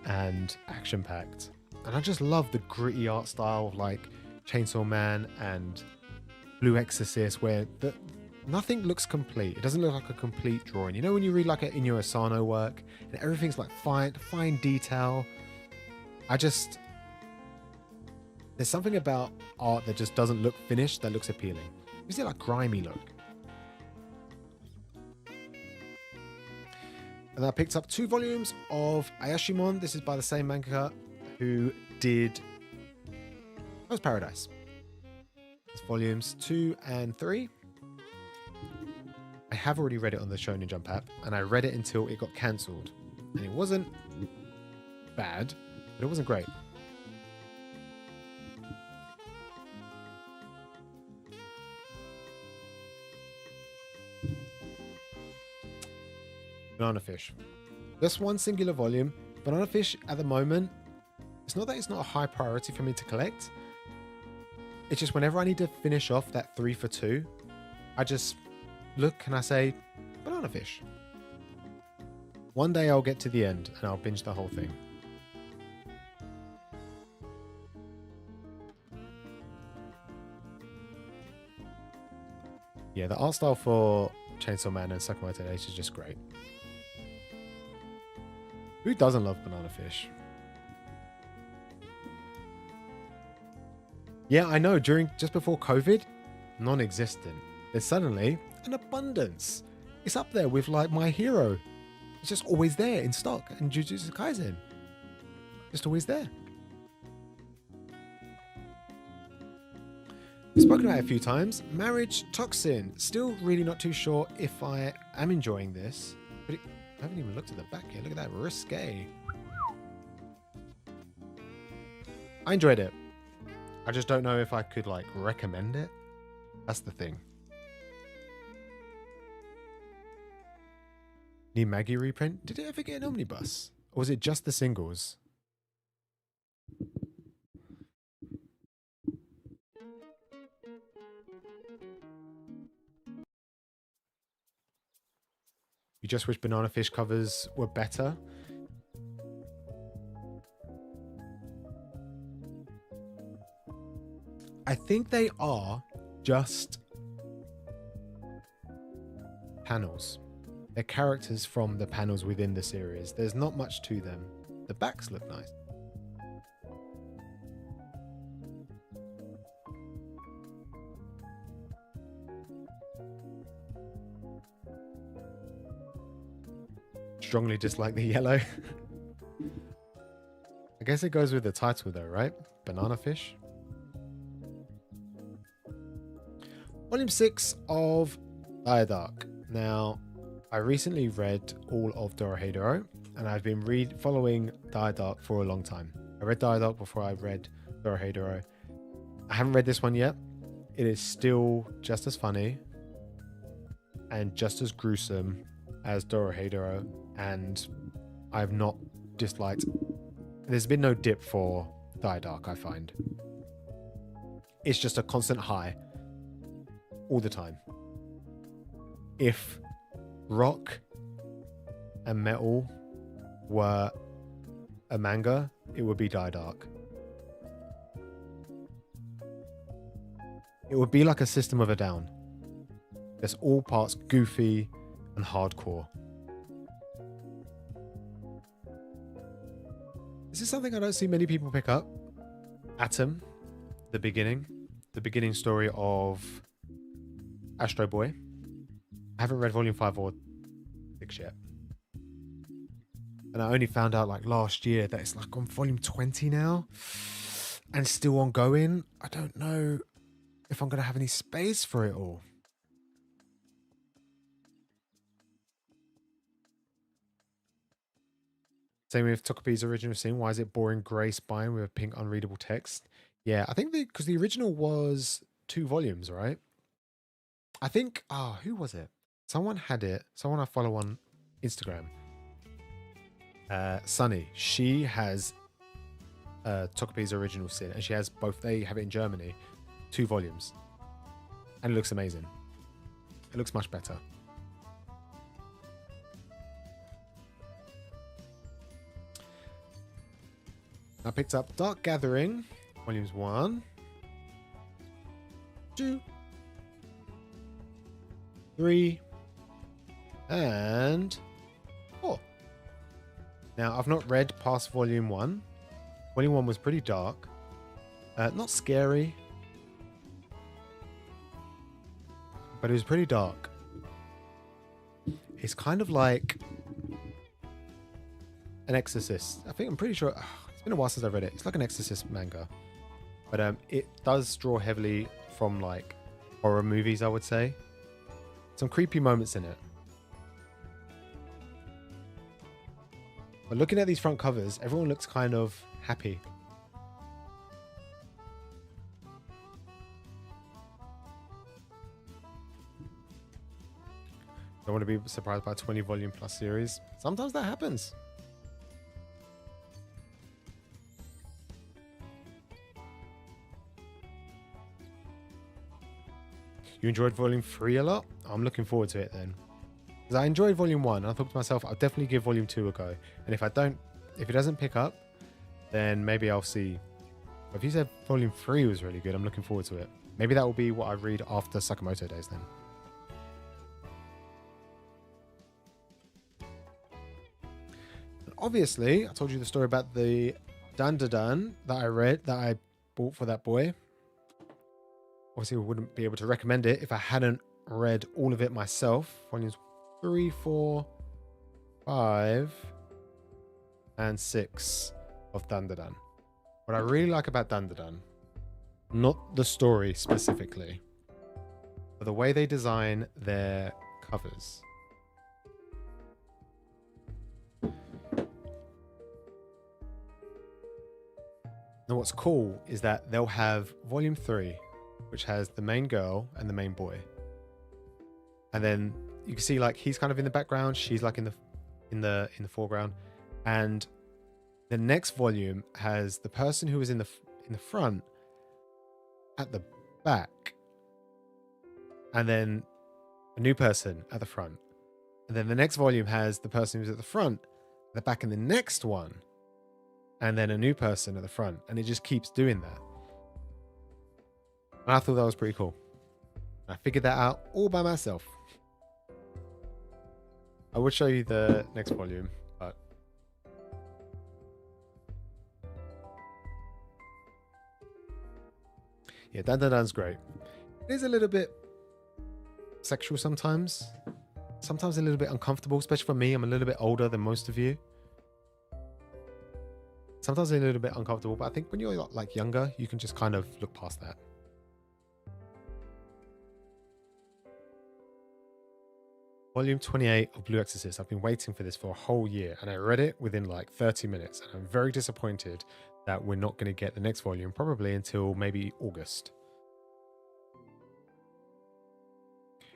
[SPEAKER 1] and action-packed. And I just love the gritty art style of like Chainsaw Man and Blue Exorcist, where nothing looks complete. It doesn't look like a complete drawing. You know when you read like an Inyo Asano work and everything's like fine detail? There's something about art that just doesn't look finished that looks appealing. Is it like grimy look? And I picked up 2 volumes of Ayashimon. This is by the same mangaka who did Lost Paradise. It's volumes 2 and 3. I have already read it on the Shonen Jump app, and I read it until it got cancelled. And it wasn't bad, but it wasn't great. Banana Fish. Just one singular volume. Banana Fish at the moment, it's not that it's not a high priority for me to collect. It's just whenever I need to finish off that 3 for 2, I just look and I say, Banana Fish. One day I'll get to the end and I'll binge the whole thing. Yeah, the art style for Chainsaw Man and Sakamoto Days is just great. Who doesn't love Banana Fish? Yeah, I know, just before COVID, non-existent. There's suddenly an abundance. It's up there with like My Hero. It's just always there in stock. And Jujutsu Kaisen. Just always there. We've spoken about it a few times. Marriage Toxin. Still really not too sure if I am enjoying this. But I haven't even looked at the back here. Look at that. Risque. I enjoyed it. I just don't know if I could like recommend it. That's the thing. Need Maggie reprint? Did it ever get an omnibus? Or was it just the singles? You just wish Banana Fish covers were better? I think they are just panels. They're characters from the panels within the series. There's not much to them. The backs look nice. Strongly dislike the yellow. I guess it goes with the title though, right? Banana Fish. Volume 6 of Diadark. Now, I recently read all of Dorohedoro, and I've been following Diadark for a long time. I read Diadark before I read Dorohedoro. I haven't read this one yet. It is still just as funny and just as gruesome as Dorohedoro, and I've not disliked. There's been no dip for Diadark, I find. It's just a constant high all the time. If rock and metal were a manga, it would be Diadark. It would be like a System of a Down. There's all parts goofy and hardcore. This is something I don't see many people pick up. Atom, the beginning story of Astro Boy. I haven't read volume 5 or 6 yet. And I only found out like last year that it's like on volume 20 now and still ongoing. I don't know if I'm going to have any space for it all. Same with Tokopi's original scene. Why is it boring grey spine with a pink unreadable text? Yeah, I think because the original was 2 volumes, right? I think, who was it? Someone had it. Someone I follow on Instagram. Sunny. She has Tokopi's original sin, and she has both. They have it in Germany, 2 volumes, and it looks amazing. It looks much better. I picked up Dark Gathering, volumes 1, 2, 3, and 4. Now, I've not read past volume 1. Volume 1 was pretty dark. Not scary, but it was pretty dark. It's kind of like an Exorcist. I'm pretty sure. It's been a while since I've read it. It's like an Exorcist manga. But it does draw heavily from like horror movies, I would say. Some creepy moments in it. But looking at these front covers, everyone looks kind of happy. Don't want to be surprised by a 20 volume plus series. Sometimes that happens. You enjoyed volume 3 a lot? I'm looking forward to it then. Because I enjoyed volume 1. I thought to myself, I'll definitely give volume 2 a go. And if it doesn't pick up, then maybe I'll see. But if you said volume 3 was really good, I'm looking forward to it. Maybe that will be what I read after Sakamoto Days then. And obviously, I told you the story about the Dandadan that I bought for that boy. Obviously, I wouldn't be able to recommend it if I hadn't read all of it myself. Volumes 3, 4, 5, and 6 of Dandadan. What I really like about Dandadan, not the story specifically, but the way they design their covers. Now, what's cool is that they'll have volume 3, which has the main girl and the main boy, and then you can see like he's kind of in the background, she's like in the foreground, and the next volume has the person who was in the front at the back, and then a new person at the front, and then the next volume has the person who's at the front, at the back in the next one, and then a new person at the front, and it just keeps doing that. And I thought that was pretty cool. I figured that out all by myself. I would show you the next volume, but yeah, Dandadan's great. It is a little bit sexual sometimes. Sometimes a little bit uncomfortable, especially for me. I'm a little bit older than most of you. Sometimes a little bit uncomfortable, but I think when you're like younger, you can just kind of look past that. Volume 28 of Blue Exorcist. I've been waiting for this for a whole year, and I read it within like 30 minutes. And I'm very disappointed that we're not going to get the next volume probably until maybe August.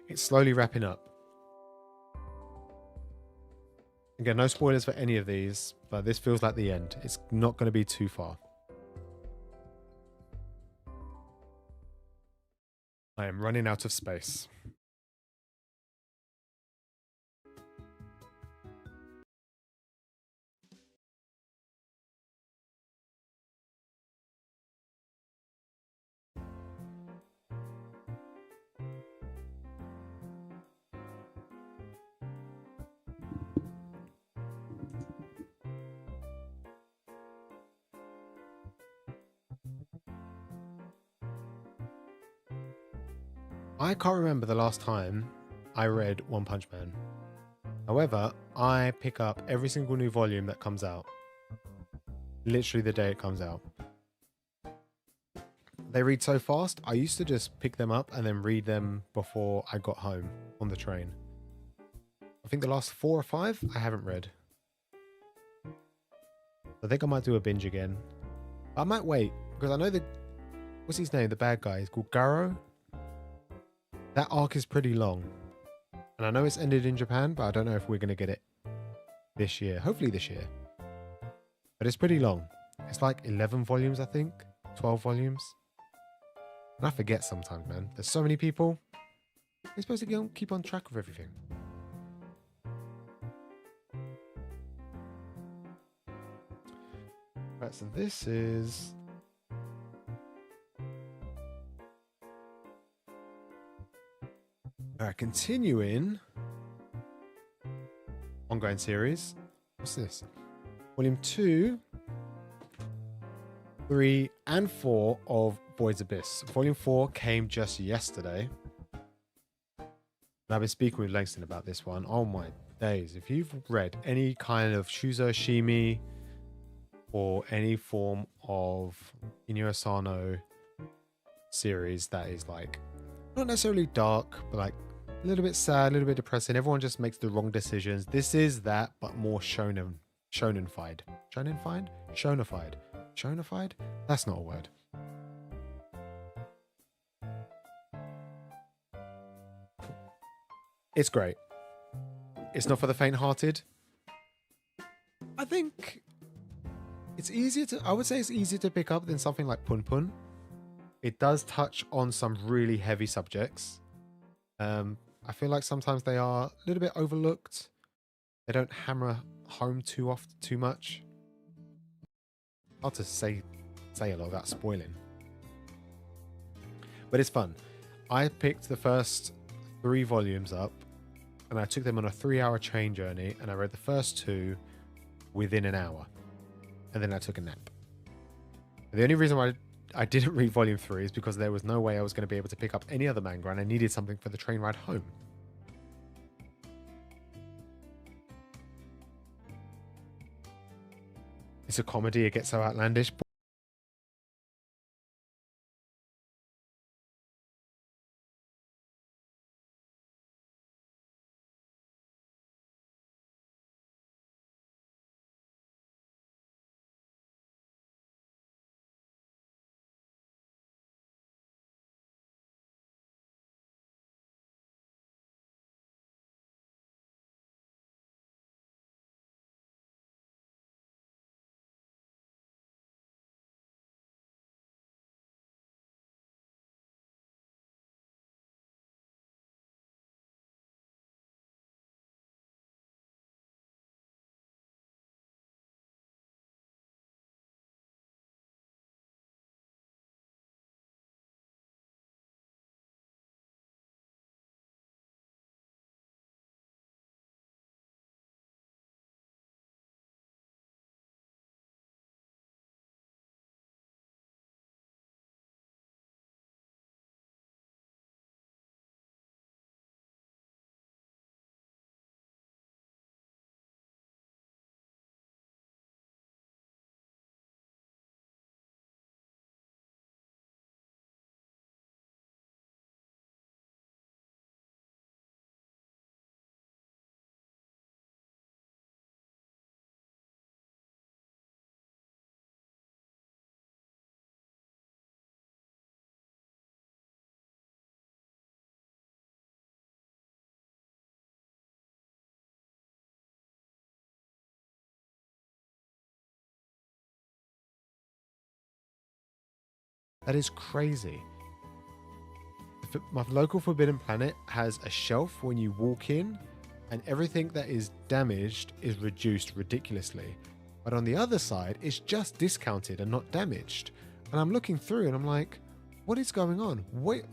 [SPEAKER 1] It's slowly wrapping up. Again, no spoilers for any of these, but this feels like the end. It's not going to be too far. I am running out of space. I can't remember the last time I read One Punch Man. However, I pick up every single new volume that comes out. Literally the day it comes out. They read so fast, I used to just pick them up and then read them before I got home on the train. I think the last 4 or 5 I haven't read. I think I might do a binge again. I might wait, because I know what's his name? The bad guy is called Garo. That arc is pretty long. And I know it's ended in Japan, but I don't know if we're going to get it this year. Hopefully this year. But it's pretty long. It's like 11 volumes, I think. 12 volumes. And I forget sometimes, man. There's so many people. They're supposed to keep on track of everything. Right, so this is... Alright, continuing. Ongoing series. What's this? Volume 2, 3, and 4 of VIZ Abyss. Volume 4 came just yesterday. And I've been speaking with Langston about this one. Oh my days. If you've read any kind of Shuzo Shimi or any form of Inyo Asano series that is like, not necessarily dark, but like a little bit sad, a little bit depressing. Everyone just makes the wrong decisions. This is that, but more shonenified. Shonified? That's not a word. It's great. It's not for the faint-hearted. I think it's easier to... I would say it's easier to pick up than something like Pun Pun. It does touch on some really heavy subjects. I feel like sometimes they are a little bit overlooked. They don't hammer home too much. Hard to say a lot without spoiling. But it's fun. I picked the first 3 volumes up and I took them on a 3-hour train journey and I read the first 2 within an hour. And then I took a nap. And the only reason why I didn't read volume 3 is because there was no way I was going to be able to pick up any other manga and I needed something for the train ride home. It's a comedy, it gets so outlandish. That is crazy. My local Forbidden Planet has a shelf when you walk in and everything that is damaged is reduced ridiculously. But on the other side, it's just discounted and not damaged. And I'm looking through and I'm like, what is going on? Wait,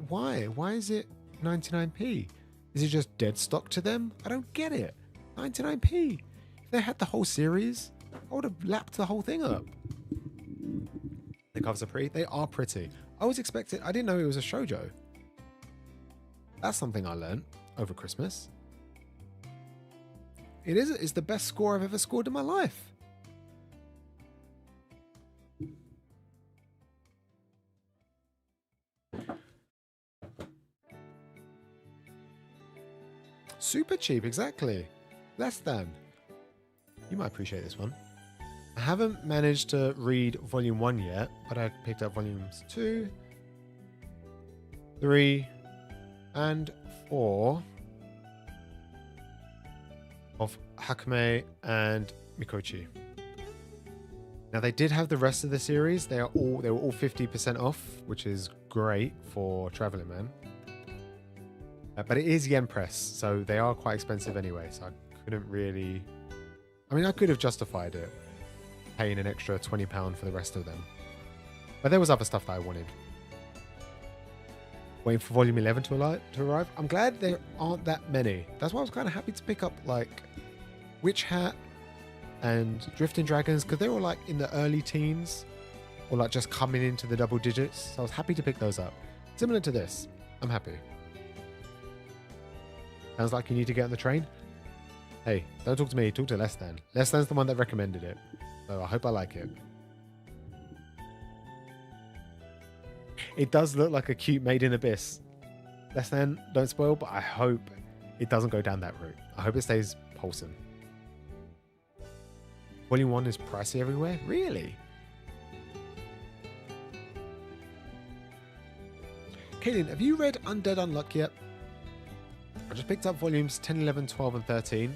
[SPEAKER 1] why? Why is it 99p? Is it just dead stock to them? I don't get it. 99p. If they had the whole series, I would have lapped the whole thing up. The covers are pretty. They are pretty. I was expecting... I didn't know it was a shoujo. That's something I learned over Christmas. It is. It's the best score I've ever scored in my life. Super cheap, exactly. Less than. You might appreciate this one. I haven't managed to read volume 1 yet, but I picked up volumes 2, 3, and 4 of Hakume and Mikochi. Now they did have the rest of the series. They were all 50% off, which is great for Traveling Man. But it is yen press, so they are quite expensive anyway. So I couldn't really. I mean, I could have justified it. paying an extra £20 for the rest of them. But there was other stuff that I wanted. Waiting for volume 11 to arrive. I'm glad there aren't that many. That's why I was kind of happy to pick up like Witch Hat and Drifting Dragons, because they were like in the early teens or like just coming into the double digits. So I was happy to pick those up. Similar to this. I'm happy. Sounds like you need to get on the train. Hey, don't talk to me. Talk to Less Than. Less Than's the one that recommended it. So I hope I like it. It does look like a cute Made in Abyss. Less Than, don't spoil, but I hope it doesn't go down that route. I hope it stays wholesome. Volume 1 is pricey everywhere? Really? Kaylin, have you read Undead Unluck yet? I just picked up volumes 10, 11, 12, and 13.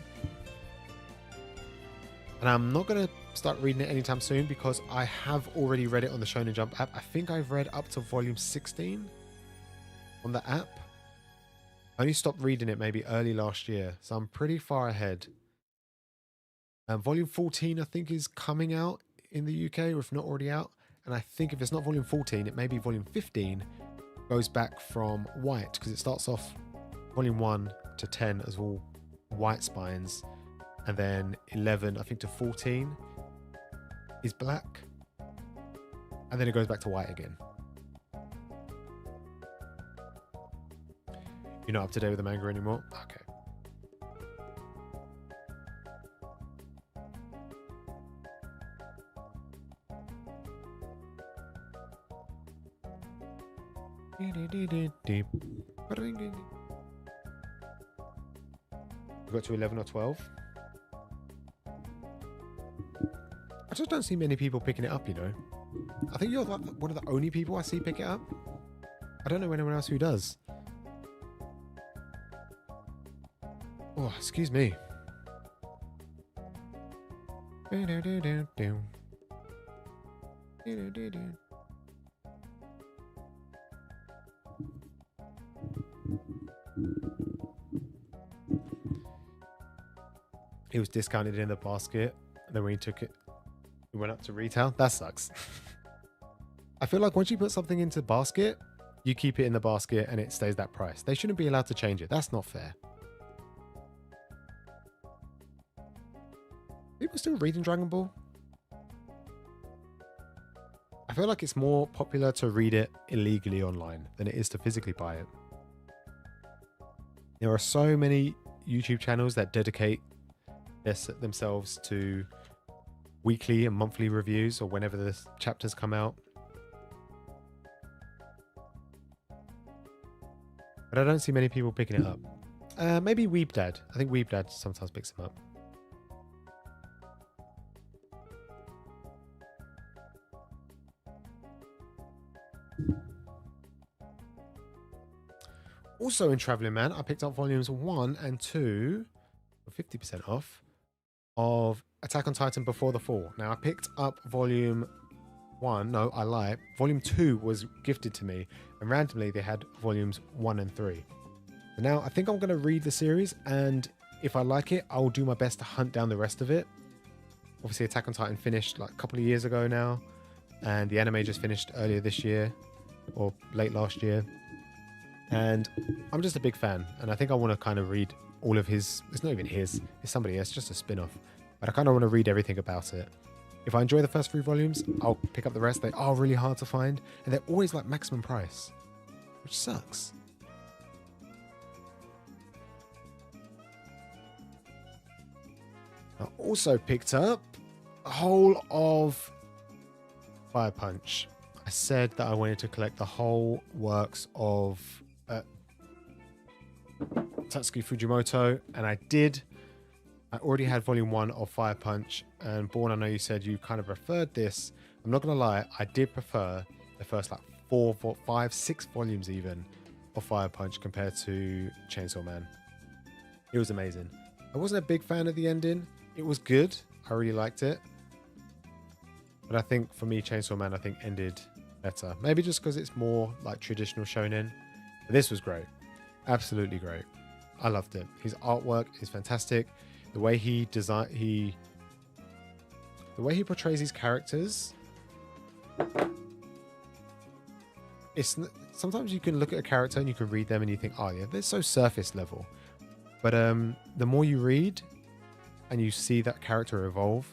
[SPEAKER 1] And I'm not going to start reading it anytime soon because I have already read it on the Shonen Jump app. I think I've read up to volume 16 on the app. I only stopped reading it maybe early last year, so I'm pretty far ahead. Volume 14, I think, is coming out in the UK, or if not already out. And I think if it's not volume 14, it may be volume 15. Goes back from white because it starts off volume 1 to 10 as all white spines, and then 11 I think to 14 is black, and then it goes back to white again. You're not up to date with the manga anymore? Okay. We got to 11 or 12. I just don't see many people picking it up, you know. I think you're like one of the only people I see pick it up. I don't know anyone else who does. Oh, excuse me. It was discounted in the basket, and then when you took it, it went up to retail. That sucks. I feel like once you put something into the basket, you keep it in the basket and it stays that price. They shouldn't be allowed to change it. That's not fair. People still reading Dragon Ball? I feel like it's more popular to read it illegally online than it is to physically buy it. There are so many YouTube channels that dedicate themselves to weekly and monthly reviews or whenever the chapters come out. But I don't see many people picking it up. Maybe Weeb Dad. I think Weeb Dad sometimes picks them up. Also in Traveling Man, I picked up volumes 1 and 2 for 50% off of Attack on Titan Before the Fall. Now I picked up volume 1. No, I lie. Volume 2 was gifted to me, and randomly they had volumes 1 and 3. So now I think I'm going to read the series, and if I like it, I'll do my best to hunt down the rest of it. Obviously Attack on Titan finished like a couple of years ago now, and the anime just finished earlier this year or late last year. And I'm just a big fan, and I think I want to kind of read all of his. It's not even his, it's somebody else, just a spin-off. But I kind of want to read everything about it. If I enjoy the first 3 volumes, I'll pick up the rest. They are really hard to find, and they're always like maximum price, which sucks. I also picked up a whole of Fire Punch. I said that I wanted to collect the whole works of Tatsuki Fujimoto, and I did. I already had volume 1 of Fire Punch, and Born, I know you said you kind of preferred this. I'm not going to lie, I did prefer the first like 4, 5, 6 volumes even of Fire Punch compared to Chainsaw Man. It was amazing. I wasn't a big fan of the ending. It was good. I really liked it. But I think for me, Chainsaw Man, I think ended better. Maybe just because it's more like traditional shonen. But this was great. Absolutely great. I loved it. His artwork is fantastic. The way he The way he portrays these characters, sometimes you can look at a character and you can read them and you think, oh yeah, they're so surface level. But the more you read and you see that character evolve,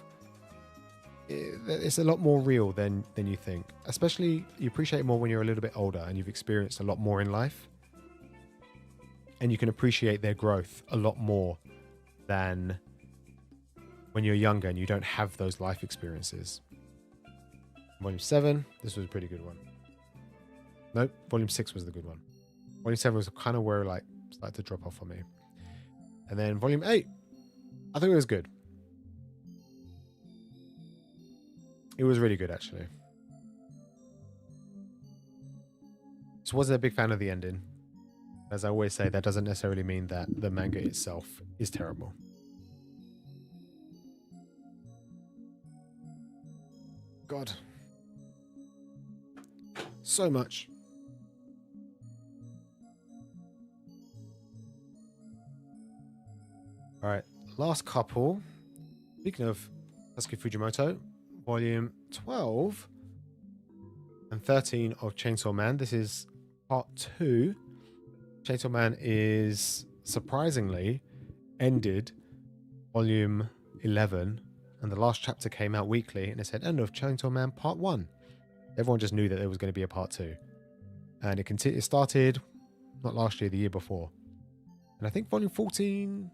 [SPEAKER 1] it's a lot more real than you think. Especially, you appreciate it more when you're a little bit older and you've experienced a lot more in life. And you can appreciate their growth a lot more than when you're younger and you don't have those life experiences. Volume 7, this was a pretty good one. Nope, Volume 6 was the good one. Volume 7 was kind of where it started to drop off for me. And then Volume 8, I think it was good. It was really good, actually. Just wasn't a big fan of the ending. As I always say, that doesn't necessarily mean that the manga itself is terrible. God. So much. All right, last couple. Speaking of Sasuke Fujimoto, Volume 12 and 13 of Chainsaw Man. This is part 2. Chainsaw Man is surprisingly ended Volume 11, and the last chapter came out weekly, and it said end of Chainsaw Man Part 1. Everyone just knew that there was going to be a Part 2, and it started not last year, the year before, and I think Volume 14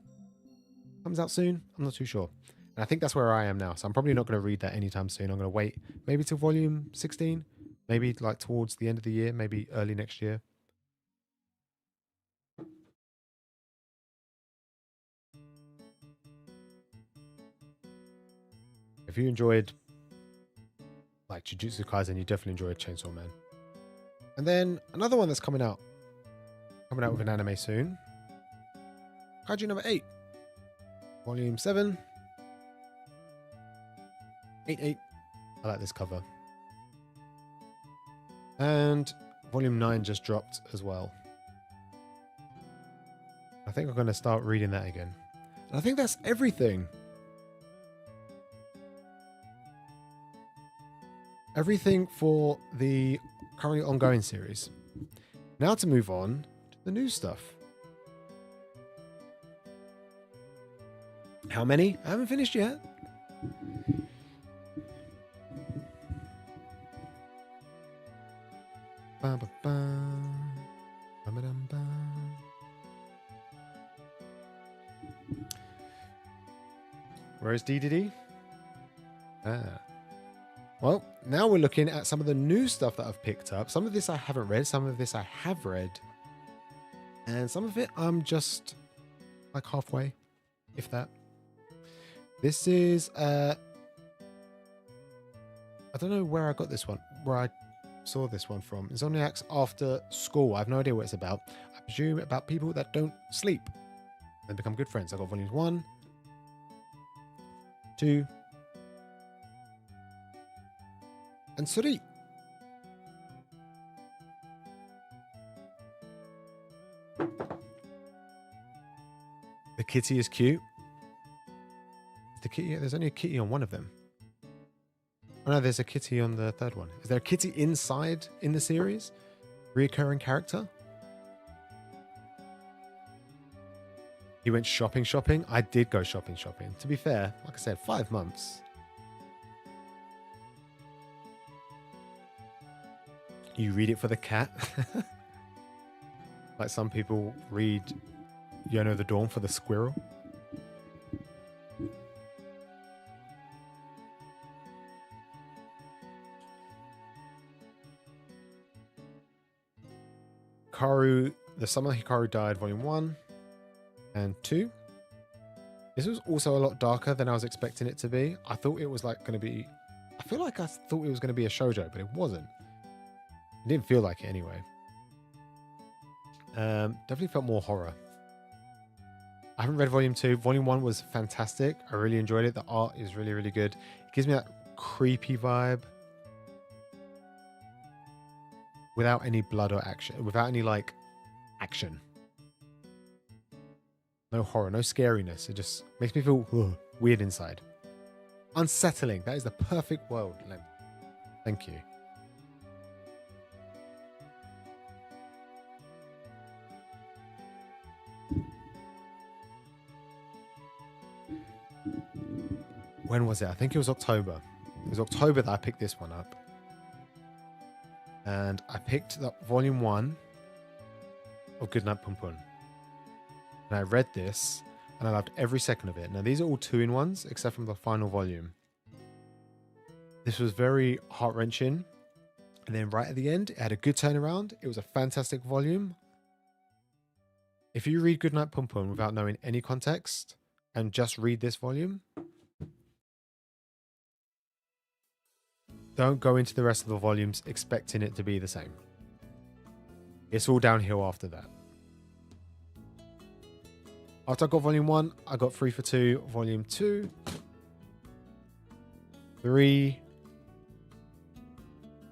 [SPEAKER 1] comes out soon. I'm not too sure, and I think that's where I am now. So I'm probably not going to read that anytime soon. I'm going to wait maybe till Volume 16, maybe like towards the end of the year, maybe early next year. If you enjoyed like Jujutsu Kaisen, you definitely enjoyed Chainsaw Man. And then another one that's coming out with an anime soon. Kaiju number 8. Volume 7. 8. I like this cover. And Volume 9 just dropped as well. I think I'm going to start reading that again. And I think that's everything. Everything for the currently ongoing series. Now to move on to the new stuff. How many? I haven't finished yet. Where's DDD? Well, now we're looking at some of the new stuff that I've picked up. Some of this I haven't read, some of this I have read. And some of it I'm just like halfway, if that. This is, I don't know where I got this one, where I saw this one from. Insomniacs After School. I have no idea what it's about. I presume about people that don't sleep and become good friends. I got volumes 1, 2, and 3. The kitty is cute. The kitty, there's only a kitty on one of them. Oh no, there's a kitty on the third one. Is there a kitty inside in the series? Reoccurring character? He went shopping. I did go shopping. To be fair, like I said, 5 months. You read it for the cat. Like some people read Yono the Dawn for the squirrel. Hikaru, The Summer Hikaru Died, Volume 1 and 2. This was also a lot darker than I was expecting it to be. I thought it was like going to be... I feel like I thought it was going to be a shoujo, but it wasn't. It didn't feel like it anyway. Definitely felt more horror. I haven't read Volume 2. Volume 1 was fantastic. I really enjoyed it. The art is really, really good. It gives me that creepy vibe. Without any blood or action. Without any, like, action. No horror, no scariness. It just makes me feel weird inside. Unsettling. That is the perfect word, Lem. Thank you. When was it? I think it was October. It was October that I picked this one up. And I picked up volume 1 of Goodnight Pum Pum. And I read this and I loved every second of it. Now, these are all 2-in-1s except from the final volume. This was very heart-wrenching. And then right at the end, it had a good turnaround. It was a fantastic volume. If you read Goodnight Pum Pum without knowing any context and just read this volume, don't go into the rest of the volumes expecting it to be the same. It's all downhill after that. After I got volume 1, I got 3 for 2, volume 2, 3,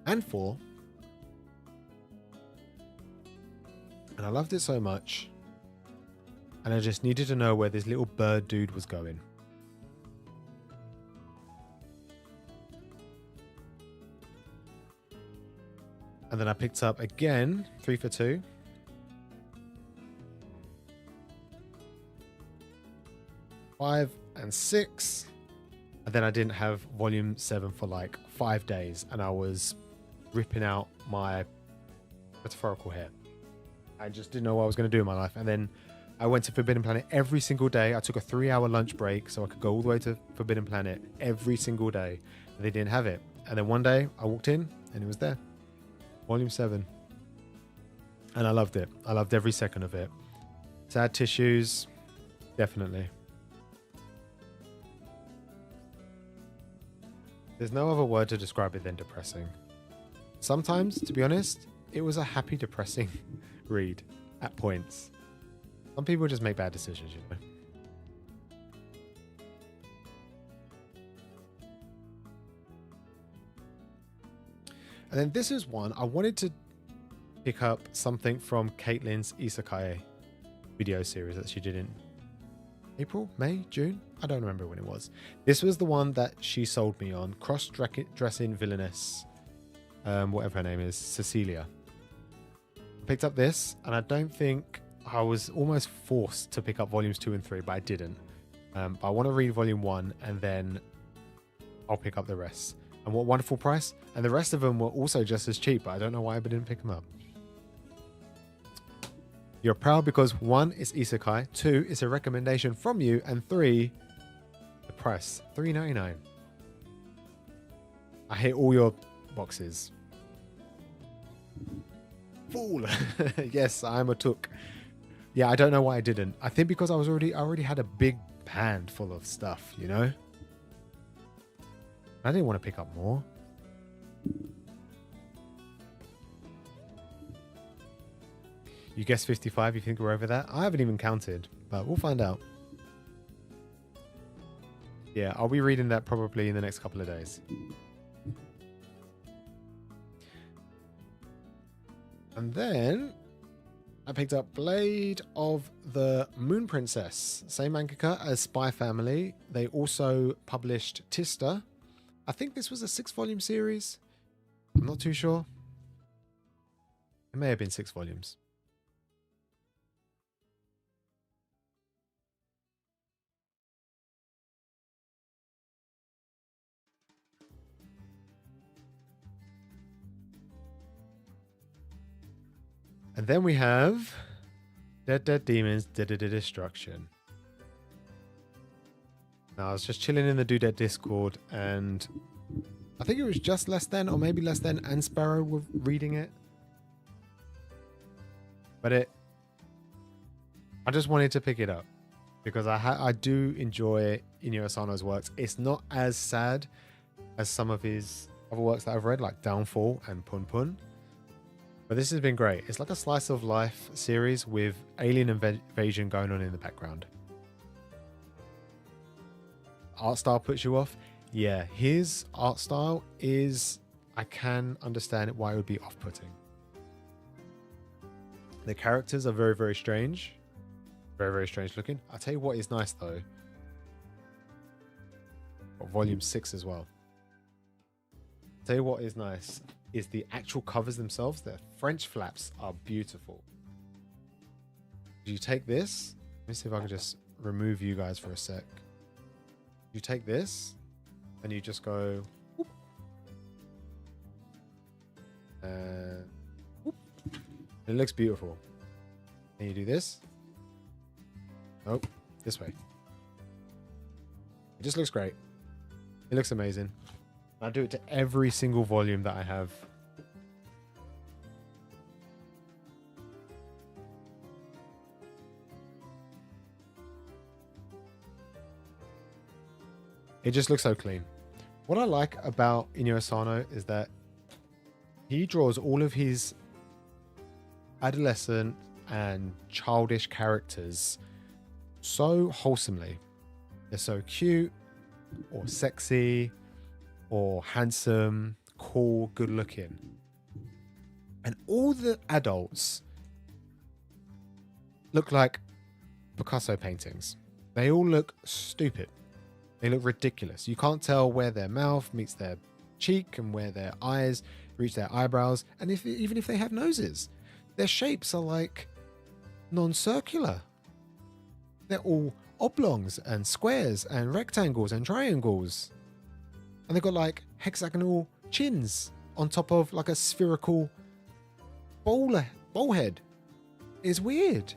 [SPEAKER 1] and 4. And I loved it so much. And I just needed to know where this little bird dude was going. And then I picked up again 3 for 2. Five and 6. And then I didn't have volume 7 for like 5 days. And I was ripping out my metaphorical hair. I just didn't know what I was going to do in my life. And then I went to Forbidden Planet every single day. I took a 3-hour lunch break so I could go all the way to Forbidden Planet every single day. And they didn't have it. And then one day I walked in and it was there. Volume 7. And I loved it. I loved every second of it. Sad tissues. Definitely. There's no other word to describe it than depressing. Sometimes, to be honest, it was a happy, depressing read at points. Some people just make bad decisions, you know. And then this is one, I wanted to pick up something from Caitlin's Isekai video series that she did in April, May, June? I don't remember when it was. This was the one that she sold me on. Cross-dressing villainess, whatever her name is, Cecilia. I picked up this, and I don't think I was almost forced to pick up volumes 2 and 3, but I didn't. But I want to read volume 1, and then I'll pick up the rest. And what wonderful price. And the rest of them were also just as cheap, but I don't know why I didn't pick them up. You're proud because 1 is Isekai, 2 is a recommendation from you, and 3, the price, $3.99. I hit all your boxes. Fool! Yes, I'm a took. Yeah, I don't know why I didn't. I think because I already had a big band full of stuff, you know? I didn't want to pick up more. You guessed 55, you think we're over that? I haven't even counted, but we'll find out. Yeah, I'll be reading that probably in the next couple of days. And then I picked up Blade of the Moon Princess. Same mangaka as Spy Family. They also published Tista. I think this was a 6-volume series. I'm not too sure. It may have been 6 volumes. And then we have Dead Demons, Dead Destruction. Now, I was just chilling in the Dudette Discord, and I think it was just Less Than, or maybe Less Than and Sparrow were reading it. But I just wanted to pick it up because I do enjoy Inyo Asano's works. It's not as sad as some of his other works that I've read, like Downfall and Pun Pun. But this has been great. It's like a slice of life series with alien invasion going on in the background. Art style puts you off. Yeah, his art style is... I can understand why it would be off-putting. The characters are very, very strange. Very, very strange looking. I'll tell you what is nice, though. volume 6 as well. Tell you what is nice is the actual covers themselves. The French flaps are beautiful. You take this. Let me see if I can just remove you guys for a sec. You take this and you just go whoop, and whoop. It looks beautiful. And you do this. Nope, this way. It just looks great. It looks amazing. I do it to every single volume that I have. It just looks so clean. What I like about Inyo Asano is that he draws all of his adolescent and childish characters so wholesomely. They're so cute or sexy or handsome, cool, good looking. And all the adults look like Picasso paintings. They all look stupid. They look ridiculous. You can't tell where their mouth meets their cheek and where their eyes reach their eyebrows. And even if they have noses, their shapes are like non-circular. They're all oblongs and squares and rectangles and triangles. And they've got like hexagonal chins on top of like a spherical bowl head. It's weird.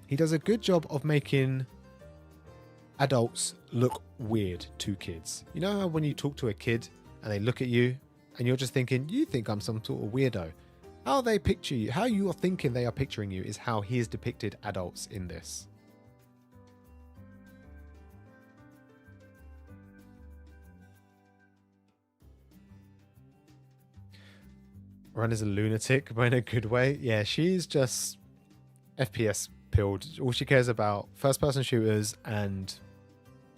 [SPEAKER 1] He does a good job of making adults look weird to kids. You know how when you talk to a kid and they look at you and you're just thinking, you think I'm some sort of weirdo. How they picture you, how you are thinking they are picturing you is how he has depicted adults in this. Ren is a lunatic, but in a good way. Yeah, she's just FPS pilled. All she cares about first-person shooters, and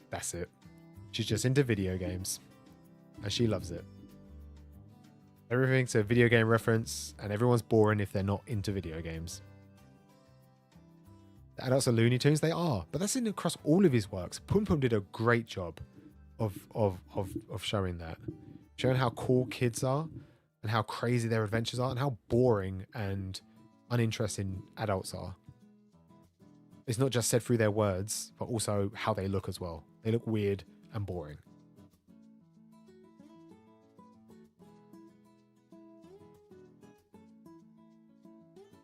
[SPEAKER 1] that's it. She's just into video games, and she loves it. Everything's a video game reference, and everyone's boring if they're not into video games. The adults are Looney Tunes, they are, but that's in across all of his works. Pum Pum did a great job of showing that, showing how cool kids are, and how crazy their adventures are, and how boring and uninteresting adults are. It's not just said through their words, but also how they look as well. They look weird and boring.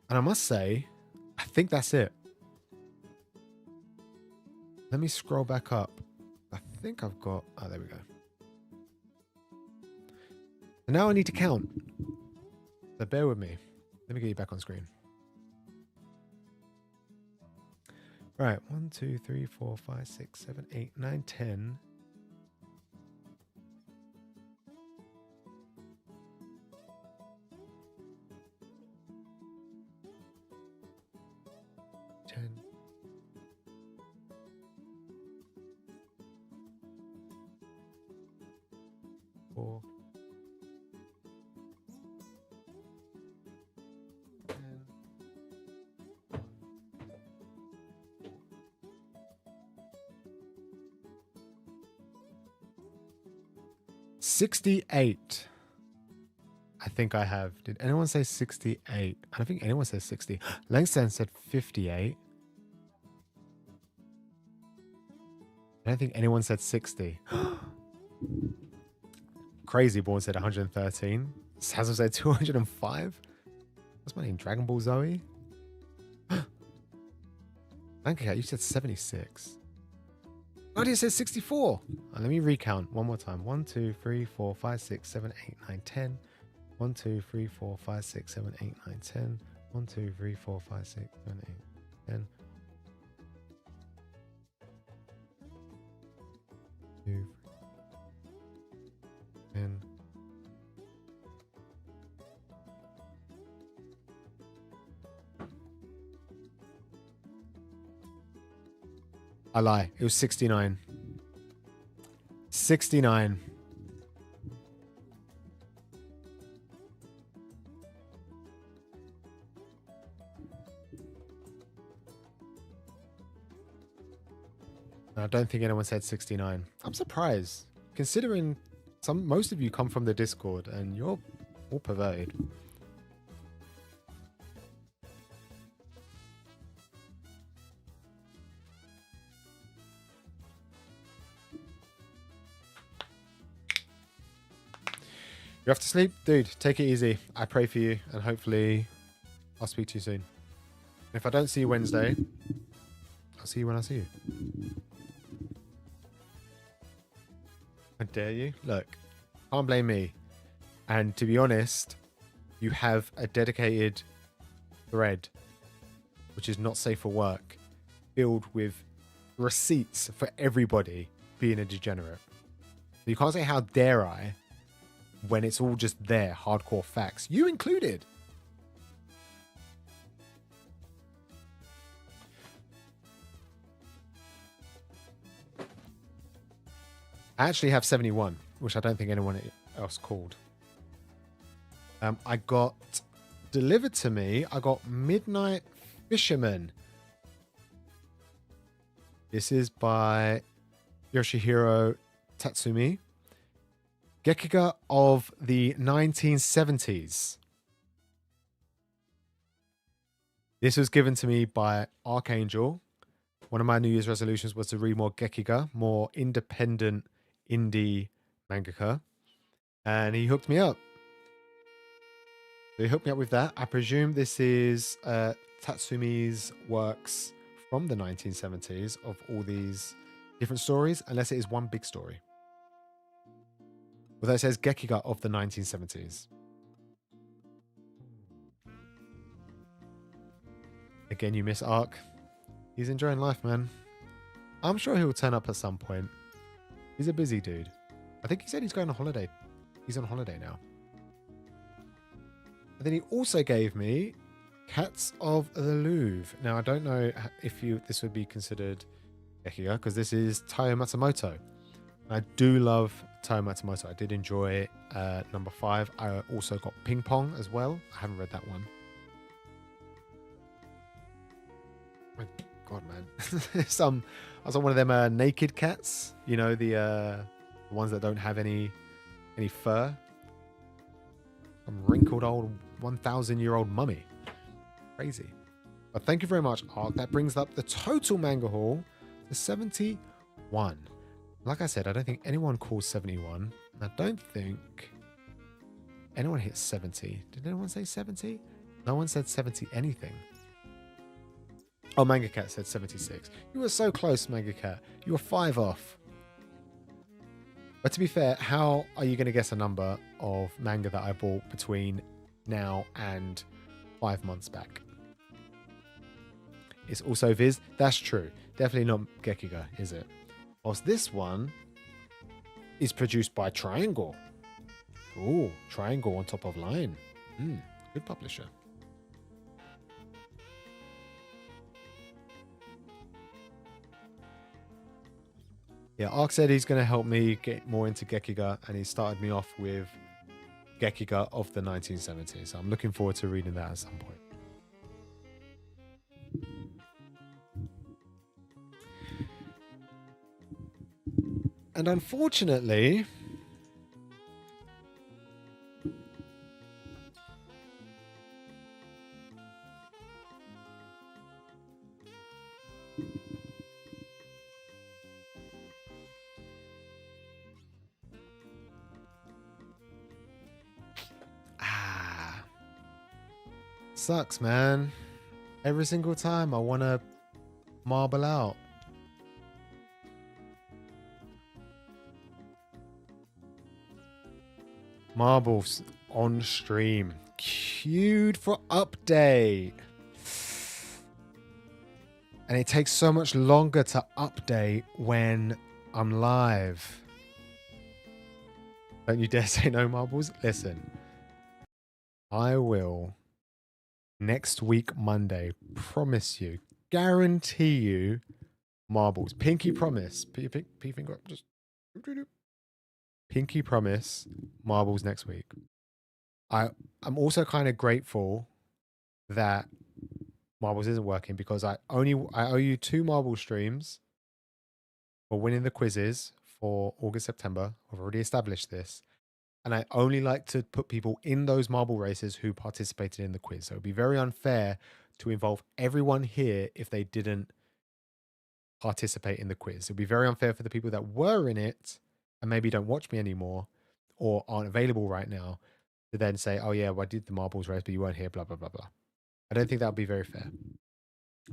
[SPEAKER 1] And I must say, I think that's it. Let me scroll back up. I think I've got... Oh, there we go. And now I need to count. So bear with me. Let me get you back on screen. Right. 1, 2, 3, 4, 5, 6, 7, 8, 9, 10. 10. 4. 10. 68. I think I have. Did anyone say 68? I don't think anyone said 60. Langston said 58. I don't think anyone said 60. Crazy Born said 113. Sazam said 205. What's my name? Dragon Ball Zoe? Bankercat, you said 76. Nadia says 64. Let me recount one more time. 1, 2, 3, 4, 5, 6, 7, 8, 9, 10. 1, 2, 3, 4, 5, 6, 7, 8, 9, 10. 1, 2, 3, 4, 5, 6, 7, 8, 10. 2, 10. I lie. It was 69. 69. I don't think anyone said 69. I'm surprised, considering most of you come from the Discord and you're all perverted. You have to sleep? Dude, take it easy. I pray for you, and hopefully I'll speak to you soon. If I don't see you Wednesday, I'll see you when I see you. I dare you? Look, can't blame me. And to be honest, you have a dedicated thread, which is not safe for work, filled with receipts for everybody being a degenerate. You can't say, how dare I, when it's all just there, hardcore facts. You included. I actually have 71, which I don't think anyone else called. I got delivered to me, I got Midnight Fisherman. This is by Yoshihiro Tatsumi. Gekiga of the 1970s. This was given to me by Archangel. One of my New Year's resolutions was to read more Gekiga, more independent indie mangaka. And he hooked me up. So he hooked me up with that. I presume this is Tatsumi's works from the 1970s of all these different stories, unless it is one big story. Although it says Gekiga of the 1970s. Again, you miss Ark. He's enjoying life, man. I'm sure he'll turn up at some point. He's a busy dude. I think he said he's going on holiday. He's on holiday now. And then he also gave me Cats of the Louvre. Now, I don't know if this would be considered Gekiga, because this is Taiyo Matsumoto. I do love Taiyo Matsumoto. I did enjoy number 5. I also got Ping Pong as well. I haven't read that one. My God, man. I was on one of them naked cats. You know, the ones that don't have any fur. Some wrinkled old 1,000-year-old mummy. Crazy. But thank you very much, Ark. That brings up the total manga haul to 71. Like I said, I don't think anyone calls 71. I don't think anyone hit 70. Did anyone say 70? No one said 70 anything. Oh, Manga Cat said 76. You were so close, Manga Cat. You were 5 off. But to be fair, how are you going to guess a number of manga that I bought between now and 5 months back? It's also VIZ. That's true. Definitely not Gekiga, is it? Whilst this one is produced by Triangle. Ooh, Triangle on top of Line. Good publisher. Yeah, Ark said he's going to help me get more into Gekiga, and he started me off with Gekiga of the 1970s. So I'm looking forward to reading that at some point. And unfortunately, sucks, man. Every single time I want to marble out. Marbles on stream. Queued for update. And it takes so much longer to update when I'm live. Don't you dare say no, Marbles. Listen. I will, next week, Monday, promise you, guarantee you, Marbles. Pinky promise. Finger up. Just... Pinky promise, Marbles next week. I'm also kind of grateful that Marbles isn't working, because I owe you 2 Marble streams for winning the quizzes for August, September. I've already established this. And I only like to put people in those marble races who participated in the quiz. So it would be very unfair to involve everyone here if they didn't participate in the quiz. It would be very unfair for the people that were in it and maybe don't watch me anymore or aren't available right now to then say, oh yeah, well, I did the marbles race, but you weren't here, blah, blah, blah, blah. I don't think that would be very fair.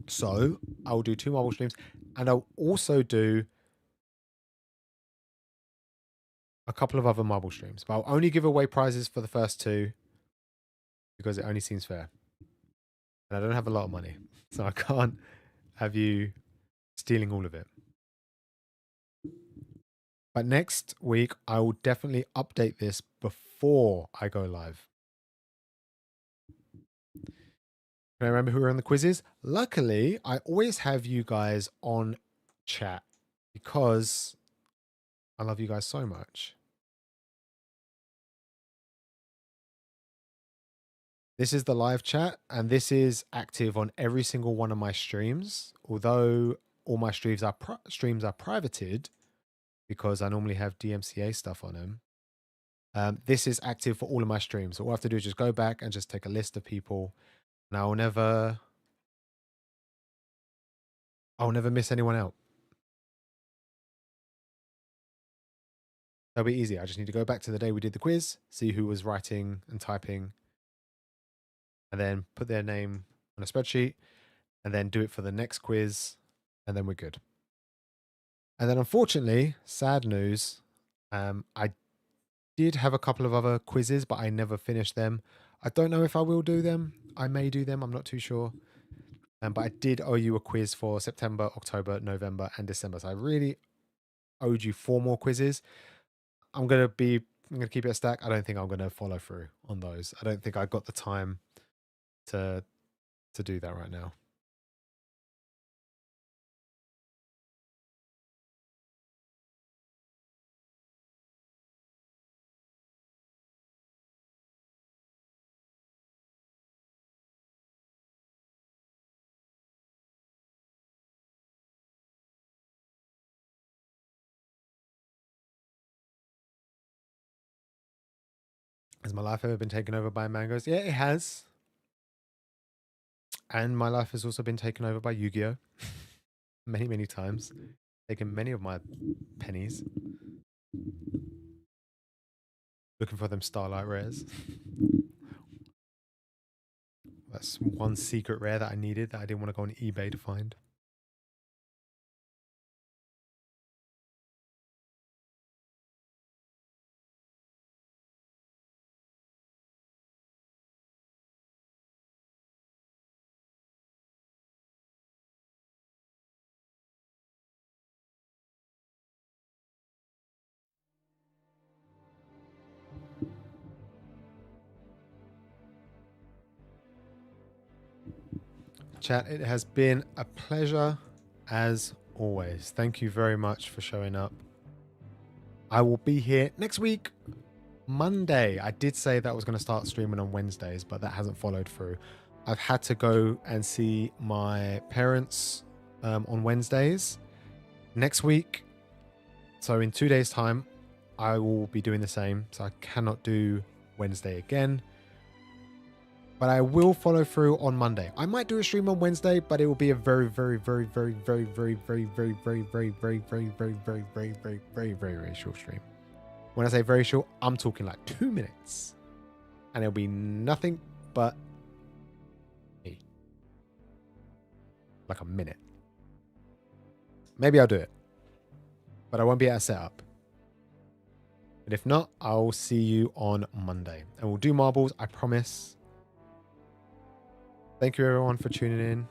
[SPEAKER 1] So I'll do 2 marble streams, and I'll also do a couple of other marble streams, but I'll only give away prizes for the first 2 because it only seems fair. And I don't have a lot of money, so I can't have you stealing all of it. But next week, I will definitely update this before I go live. Can I remember who were on the quizzes? Luckily, I always have you guys on chat because I love you guys so much. This is the live chat, and this is active on every single one of my streams. Although all my streams are privated because I normally have DMCA stuff on them. This is active for all of my streams. So all I have to do is just go back and just take a list of people, and I'll never miss anyone out. That'll be easy. I just need to go back to the day we did the quiz, see who was writing and typing, and then put their name on a spreadsheet, and then do it for the next quiz, and then we're good. And then unfortunately, sad news, I did have a couple of other quizzes, but I never finished them. I don't know if I will do them. I may do them. I'm not too sure. But I did owe you a quiz for September, October, November, and December. So I really owed you 4 more quizzes. I'm gonna keep it a stack. I don't think I'm gonna follow through on those. I don't think I got the time to do that right now. Has my life ever been taken over by mangoes? Yeah, it has. And my life has also been taken over by Yu-Gi-Oh! Many, many times. Taken many of my pennies. Looking for them Starlight rares. That's one secret rare that I needed that I didn't want to go on eBay to find. Chat, it has been a pleasure as always. Thank you very much for showing up. I will be here next week, Monday. I did say that I was going to start streaming on Wednesdays, but that hasn't followed through. I've had to go and see my parents on Wednesdays. Next week, so in 2 days' time, I will be doing the same. So I cannot do Wednesday again. But I will follow through on Monday. I might do a stream on Wednesday, but it will be a very, very, very, very, very, very, very, very, very, very, very, very, very, very, very, very, very, very short stream. When I say very short, I'm talking like 2 minutes. And it'll be nothing but me. Like a minute. Maybe I'll do it. But I won't be at a setup. But if not, I'll see you on Monday. And we'll do marbles, I promise. Thank you everyone for tuning in.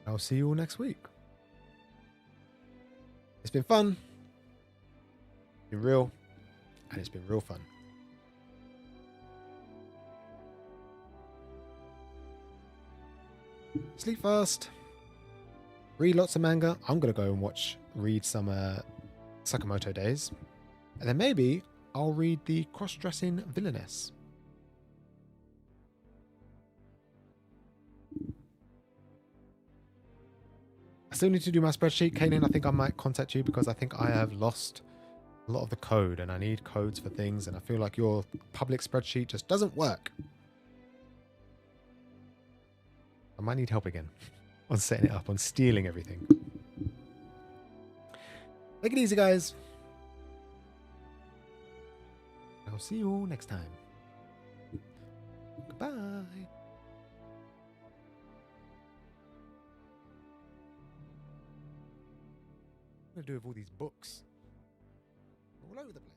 [SPEAKER 1] I'll see you all next week. It's been fun. It's been real. And it's been real fun. Sleep fast. Read lots of manga. I'm going to go and read some Sakamoto Days. And then maybe I'll read the Cross-Dressing Villainess. still need to do my spreadsheet. Kanan, I think I might contact you because I think I have lost a lot of the code and I need codes for things, and I feel like your public spreadsheet just doesn't work. I might need help again on setting it up, on stealing everything. Take it easy, guys. I'll see you next time. Goodbye. What do I do with all these books? All over the place.